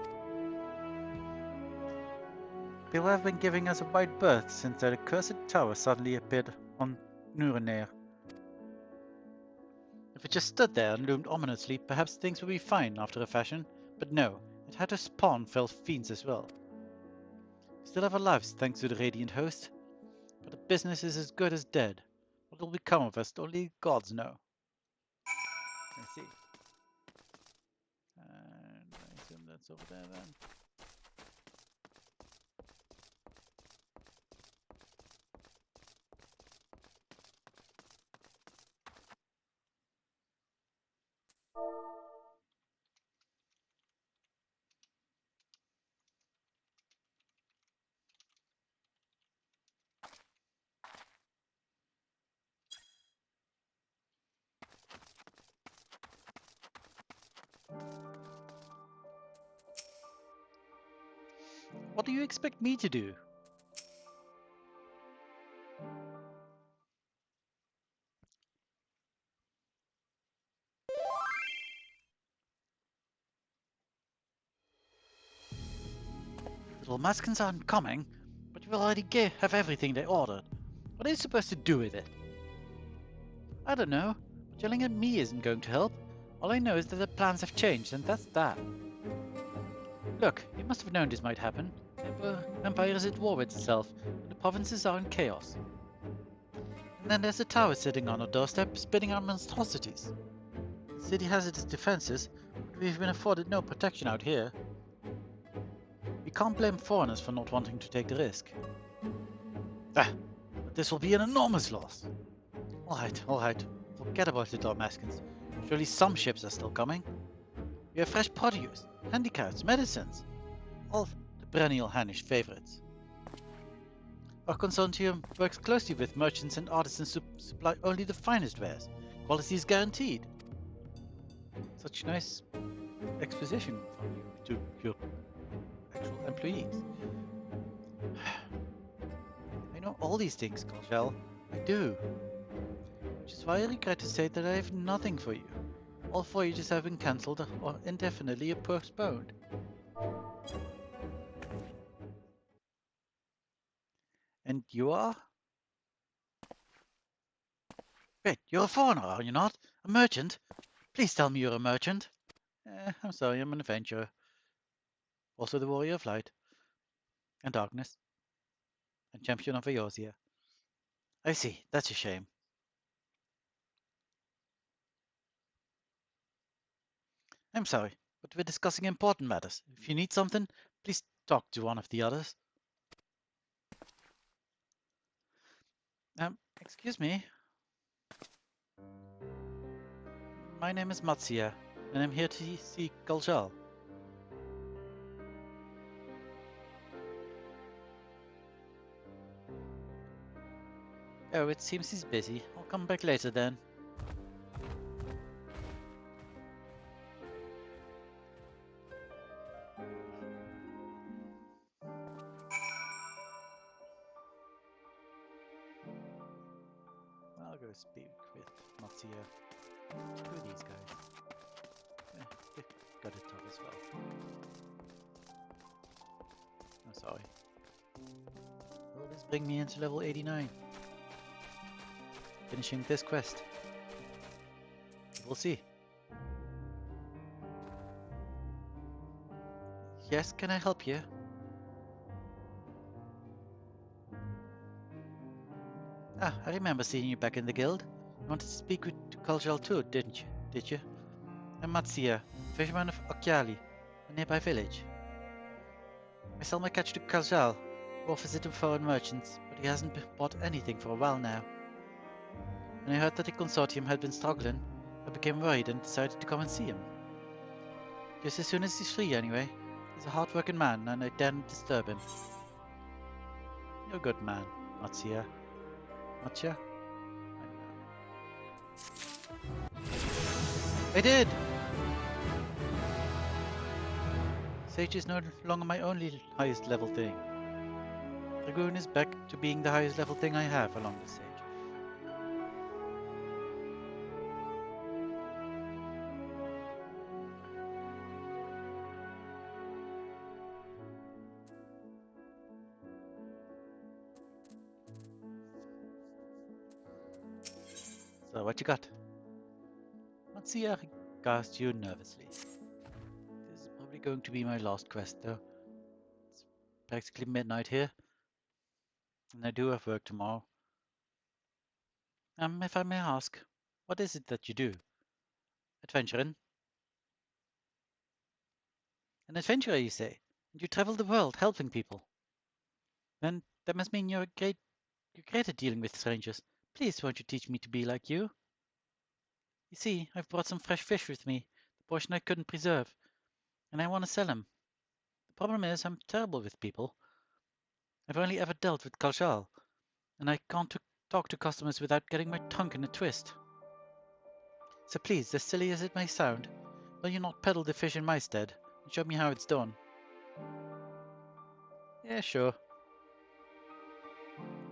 People have been giving us a wide berth since that accursed tower suddenly appeared on Nuremberg. If it just stood there and loomed ominously, perhaps things would be fine after a fashion, but no, it had to spawn fell fiends as well. We still have our lives thanks to the Radiant Host, but the business is as good as dead. What will become of us, only gods know. I see. And I assume that's over there then. What do you expect me to do? Little Maskins aren't coming, but you already have everything they ordered. What are you supposed to do with it? I don't know, but yelling at me isn't going to help. All I know is that the plans have changed, and that's that. Look, you must have known this might happen. The Empire is at war with itself, and the provinces are in chaos. And then there's a tower sitting on our doorstep, spitting out monstrosities. The city has its defenses, but we've been afforded no protection out here. We can't blame foreigners for not wanting to take the risk. Ah, but this will be an enormous loss. Alright. Forget about the Dalmaskins. Surely some ships are still coming. We have fresh produce, handicrafts, medicines. All the perennial Hannish favorites. Our consortium works closely with merchants and artisans to supply only the finest wares. Quality is guaranteed. Such nice exposition from you to your actual employees. I know all these things, Colshell. I do. Which is why I regret to say that I have nothing for you. All voyages have been cancelled or indefinitely postponed. And you are? Wait, you're a foreigner, are you not? A merchant? Please tell me you're a merchant. I'm sorry, I'm an adventurer. Also the warrior of light. And darkness. And champion of Eorzea. I see, that's a shame. I'm sorry, but we're discussing important matters. If you need something, please talk to one of the others. Excuse me. My name is Matsia, and I'm here to see Galjal. Oh, it seems he's busy. I'll come back later then. I'll go speak with Matsia. Who are these guys? They've got it tough as well. I'm sorry. Will this bring me into level 89? Finishing this quest. We'll see. Yes, can I help you? Ah, I remember seeing you back in the guild. You wanted to speak with Kul'jal too, didn't you? I'm Matsia, fisherman of Okyali, a nearby village. I sell my catch to Kul'jal, who offers it to foreign merchants, but he hasn't bought anything for a while now. When I heard that the consortium had been struggling, I became worried and decided to come and see him. Just as soon as he's free, anyway. He's a hard-working man, and I daren't disturb him. You're a good man, Matsia. Matcha? I did! Sage is no longer my only highest level thing. Dragoon is back to being the highest level thing I have along with Sage. So what you got? Matsia regards you nervously. This is probably going to be my last quest though. It's practically midnight here. And I do have work tomorrow. If I may ask, what is it that you do? Adventuring? An adventurer, you say? And you travel the world helping people? Then that must mean you're great at dealing with strangers. Please, won't you teach me to be like you? You see, I've brought some fresh fish with me, the portion I couldn't preserve, and I want to sell them. The problem is, I'm terrible with people. I've only ever dealt with Kul'jal, and I can't talk to customers without getting my tongue in a twist. So please, as silly as it may sound, will you not peddle the fish in my stead and show me how it's done? Yeah, sure.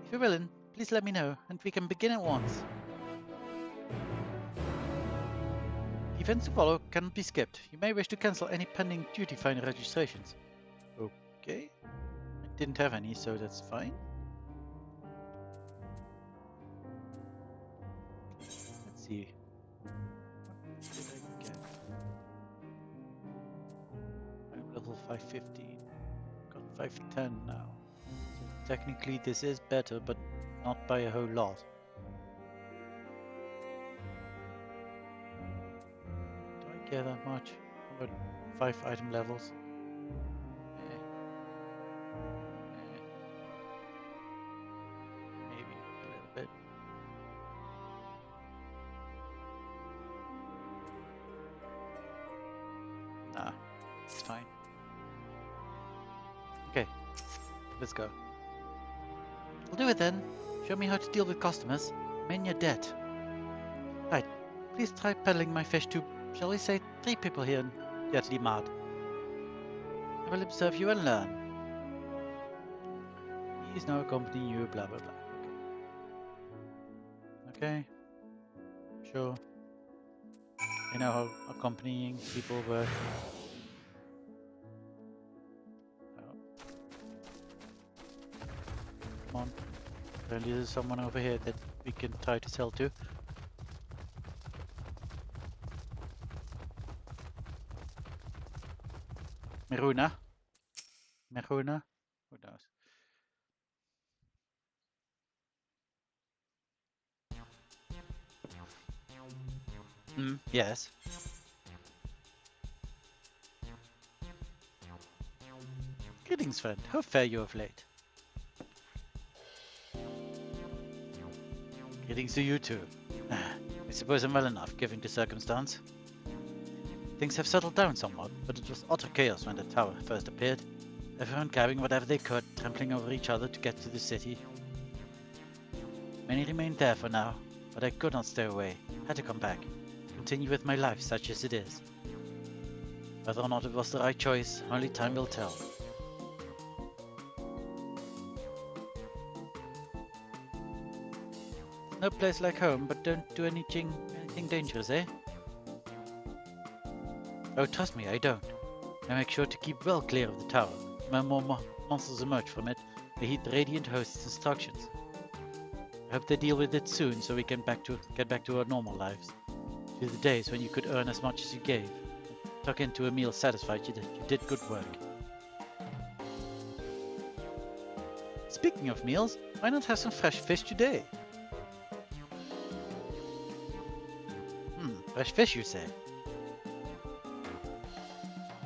If you're willing, please let me know, and we can begin at once. Events to follow cannot be skipped. You may wish to cancel any pending duty finder registrations. Okay. I didn't have any, so that's fine. Let's see. What did I get? I'm level 515. Got 510 now. So technically this is better, but not by a whole lot. Do I care that much? About 5 item levels? Maybe a little bit. Nah, it's fine. Okay, let's go. We'll do it then. Show me how to deal with customers. I'm in your debt. Right, please try peddling my fish to, shall we say, 3 people here in Yetli Mad. I will observe you and learn. He is now accompanying you, blah blah blah. Okay. Sure. I know how accompanying people work. Oh. Come on. Apparently there's someone over here that we can try to sell to. Meruna? Meruna? Who knows? Yes. Greetings, friend. How fare you of late? Greetings to you too. I suppose I'm well enough, given the circumstance. Things have settled down somewhat, but it was utter chaos when the tower first appeared. Everyone grabbing whatever they could, trampling over each other to get to the city. Many remained there for now, but I could not stay away. Had to come back. Continue with my life, such as it is. Whether or not it was the right choice, only time will tell. No place like home, but don't do anything Anything dangerous, eh? Oh, trust me, I don't. I make sure to keep well clear of the tower. When more monsters emerge from it, I heed the Radiant Host's instructions. I hope they deal with it soon so we can get back to our normal lives. To the days when you could earn as much as you gave. Tuck into a meal satisfied you did good work. Speaking of meals, why not have some fresh fish today? Fresh fish, you say?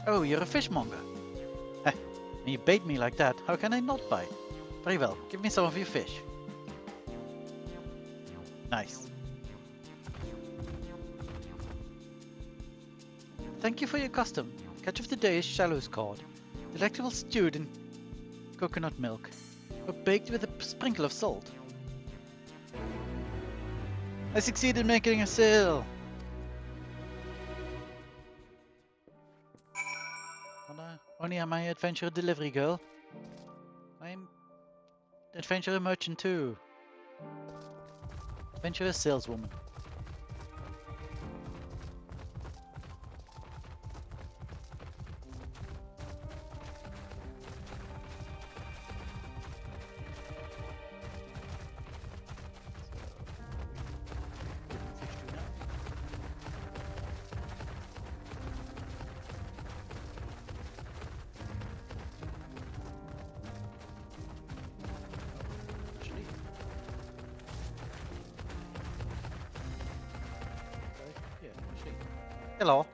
Oh, you're a fishmonger. When you bait me like that, how can I not bite? Very well, give me some of your fish. Nice. Thank you for your custom. Catch of the day is shallow's cod, delectable stewed in coconut milk, or baked with a sprinkle of salt. I succeeded in making a sale! Only am I adventurer delivery girl. I'm adventurer merchant too. Adventurer saleswoman. Hello.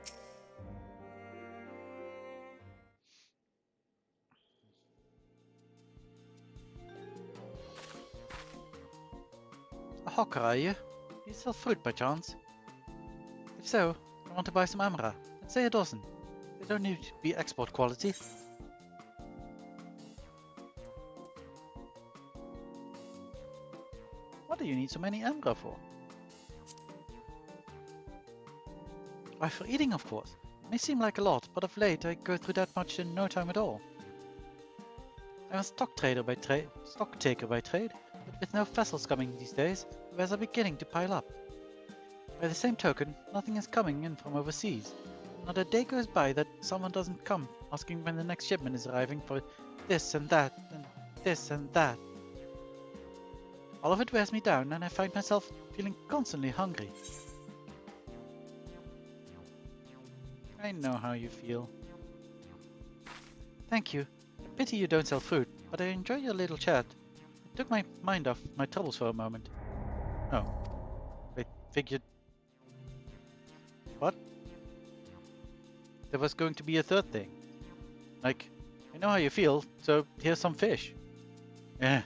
A hawker, are you? Do you sell fruit by chance? If so, I want to buy some amra. Let's say a dozen. They don't need to be export quality. What do you need so many amra for? Why, for eating, of course. It may seem like a lot, but of late I go through that much in no time at all. I'm a stock taker by trade, but with no vessels coming these days, the wares are beginning to pile up. By the same token, nothing is coming in from overseas. Not a day goes by that someone doesn't come asking when the next shipment is arriving for this and that, and this and that. All of it wears me down, and I find myself feeling constantly hungry. I know how you feel. Thank you. Pity you don't sell fruit, but I enjoy your little chat. It took my mind off my troubles for a moment. Oh. I figured... What? There was going to be a third thing. Like, I know how you feel, so here's some fish. Eh.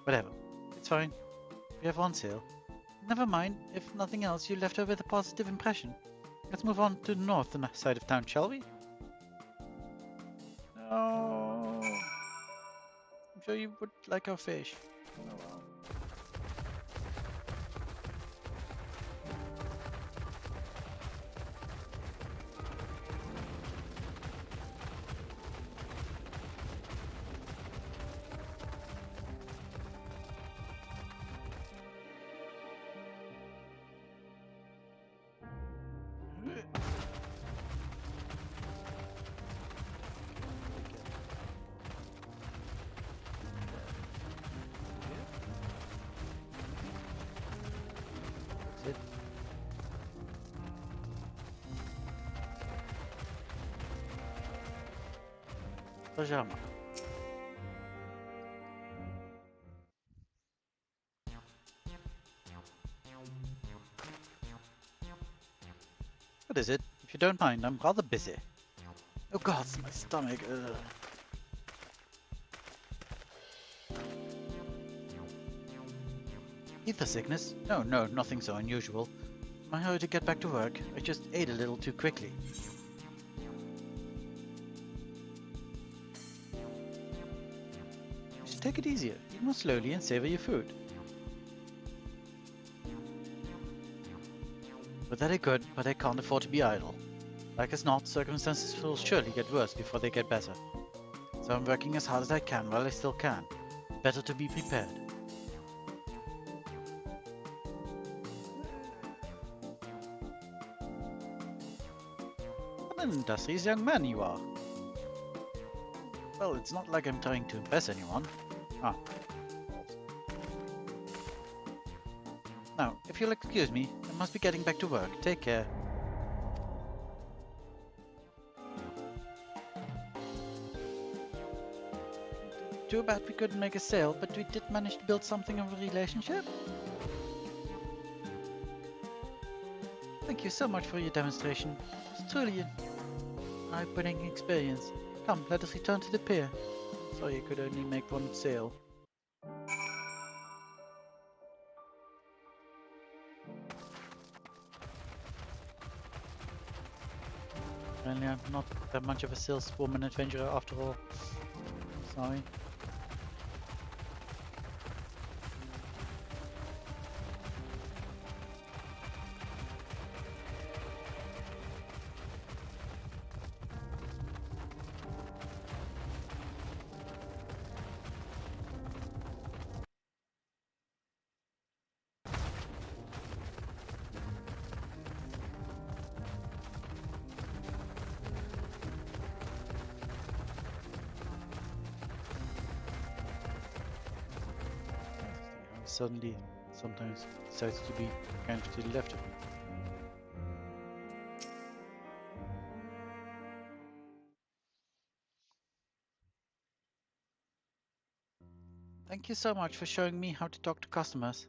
Whatever. It's fine. We have on sale. Never mind, if nothing else, you left her with a positive impression. Let's move on to the north side of town, shall we? No. I'm sure you would like our fish. Oh well. Pajama. What is it? If you don't mind, I'm rather busy. Oh god, my stomach. Ugh. Ether sickness? No, nothing so unusual. In my hurry to get back to work, I just ate a little too quickly. Take it easier, eat more slowly and savor your food. But that I could, but I can't afford to be idle. Like as not, circumstances will surely get worse before they get better. So I'm working as hard as I can while I still can. Better to be prepared. An industrious young man you are. Well, it's not like I'm trying to impress anyone. Ah. Now, if you'll excuse me, I must be getting back to work. Take care. Too bad we couldn't make a sale, but we did manage to build something of a relationship. Thank you so much for your demonstration. It was truly an eye-opening experience. Come, let us return to the pier. Sorry I could only make one sale. Apparently I'm not that much of a saleswoman adventurer after all. Sorry. Suddenly, sometimes decides to be kind of to the left of me. Thank you so much for showing me how to talk to customers.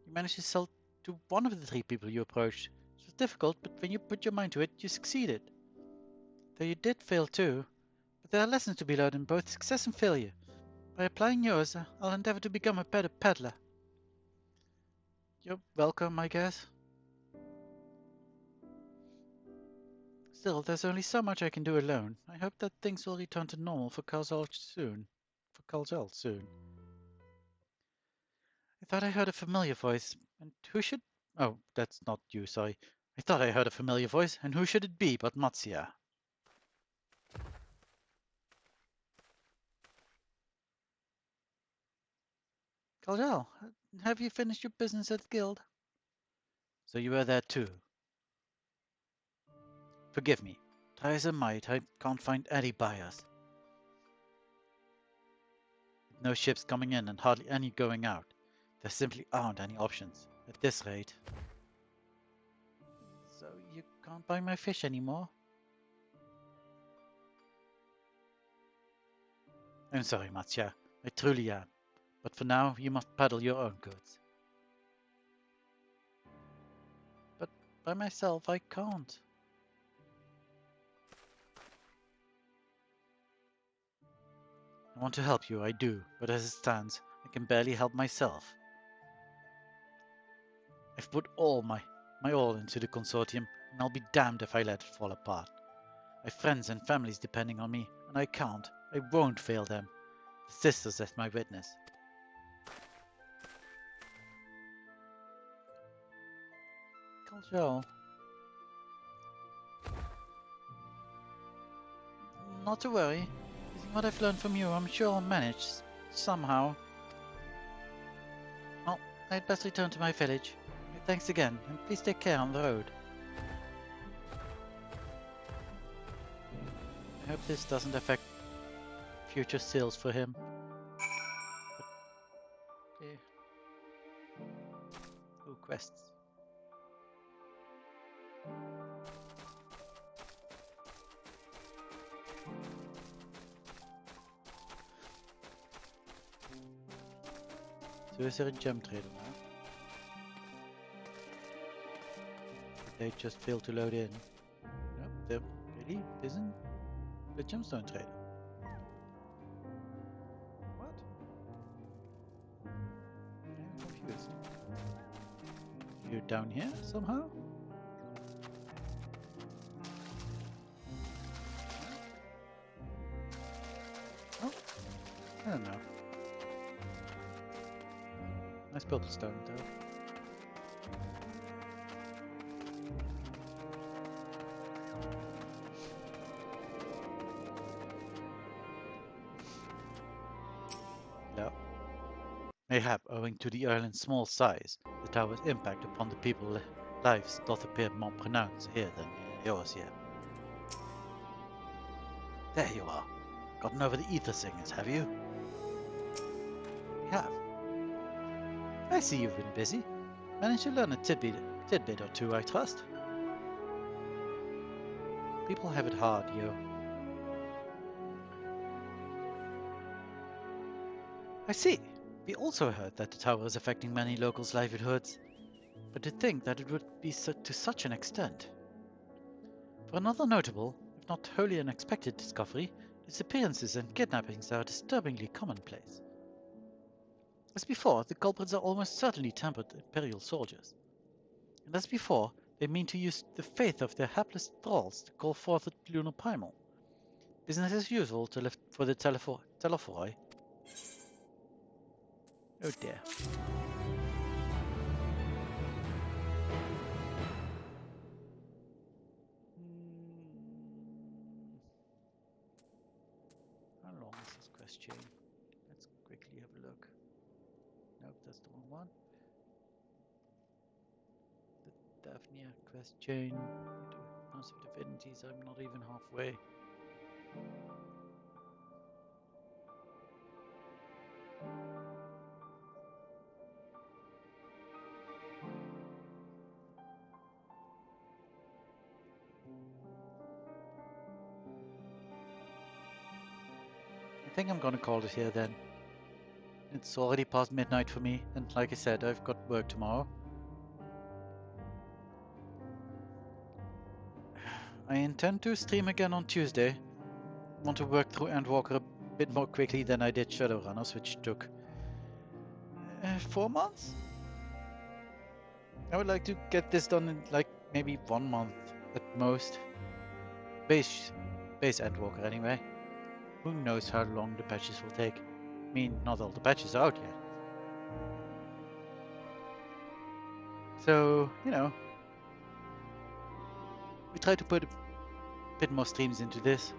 You managed to sell to one of the 3 people you approached. It was difficult, but when you put your mind to it, you succeeded. Though you did fail too, but there are lessons to be learned in both success and failure. By applying yours, I'll endeavor to become a better peddler. You're welcome, I guess. Still, there's only so much I can do alone. I hope that things will return to normal for Calzell soon. I thought I heard a familiar voice, and who should... Oh, that's not you, sorry. I thought I heard a familiar voice, and who should it be but Matsuya? Calzell, have you finished your business at the guild? So you were there too. Forgive me. Try as I might, I can't find any buyers. With no ships coming in and hardly any going out, there simply aren't any options. At this rate. So you can't buy my fish anymore? I'm sorry, Matsuya. I truly am. But for now, you must peddle your own goods. But by myself, I can't. I want to help you, I do, but as it stands, I can barely help myself. I've put all my all into the consortium, and I'll be damned if I let it fall apart. I've friends and families depending on me, and I can't, I won't fail them. The sisters as my witness. Calzell. Not to worry. Using what I've learned from you, I'm sure I'll manage, somehow. Well, I'd best return to my village. Thanks again, and please take care on the road. I hope this doesn't affect future sales for him. But, oh, quests. So is there a gem trader now? They just failed to load in. No, there really isn't a gemstone trader. What? I'm confused. You're down here somehow? Oh, I don't know. Nice purple stone though. No. Mayhap, owing to the island's small size, the tower's impact upon the people's lives doth appear more pronounced here than in Eosia. There you are. Gotten over the ether singers, have you? You have. I see you've been busy. Managed to learn a tidbit or two, I trust. People have it hard, yo. I see. We also heard that the tower is affecting many locals' livelihoods. But to think that it would be to such an extent. For another notable, if not wholly unexpected discovery, disappearances and kidnappings are disturbingly commonplace. As before, the culprits are almost certainly tempered Imperial soldiers. And as before, they mean to use the faith of their hapless thralls to call forth a lunar primal. Business as usual for the Telephoroi. Oh dear. How long is this quest chain? Let's quickly have a look. Nope, that's the wrong one. The Daphnia quest chain. Massive Divinities, I'm not even halfway. I think I'm gonna call it here then. It's already past midnight for me, and like I said, I've got work tomorrow. I intend to stream again on Tuesday. Want to work through Endwalker a bit more quickly than I did Shadowrunners, which took 4 months? I would like to get this done in like maybe 1 month at most. Base Endwalker anyway. Who knows how long the patches will take. I mean, not all the patches are out yet. So, you know, we try to put a bit more streams into this.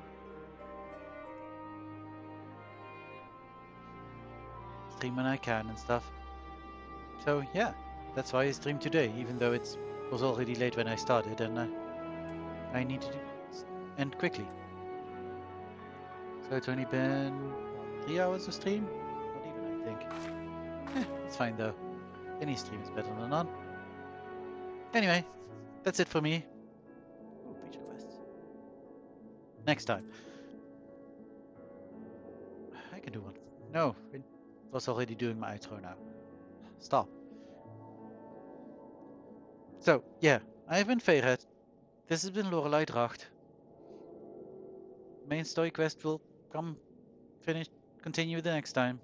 Stream when I can and stuff. So yeah, that's why I streamed today, even though it was already late when I started and I needed to end quickly. So it's only been 3 hours of stream? Not even, I think. It's fine though. Any stream is better than none. Anyway, that's it for me. Ooh, feature quests. Next time. I can do one. No, it was already doing my outro now. Stop. So, yeah, I've been Fae'ret. This has been Lorelei Dracht. Main story quest will continue the next time.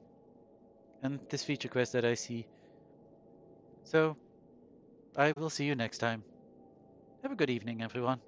And this feature quest that I see. So, I will see you next time. Have a good evening, everyone.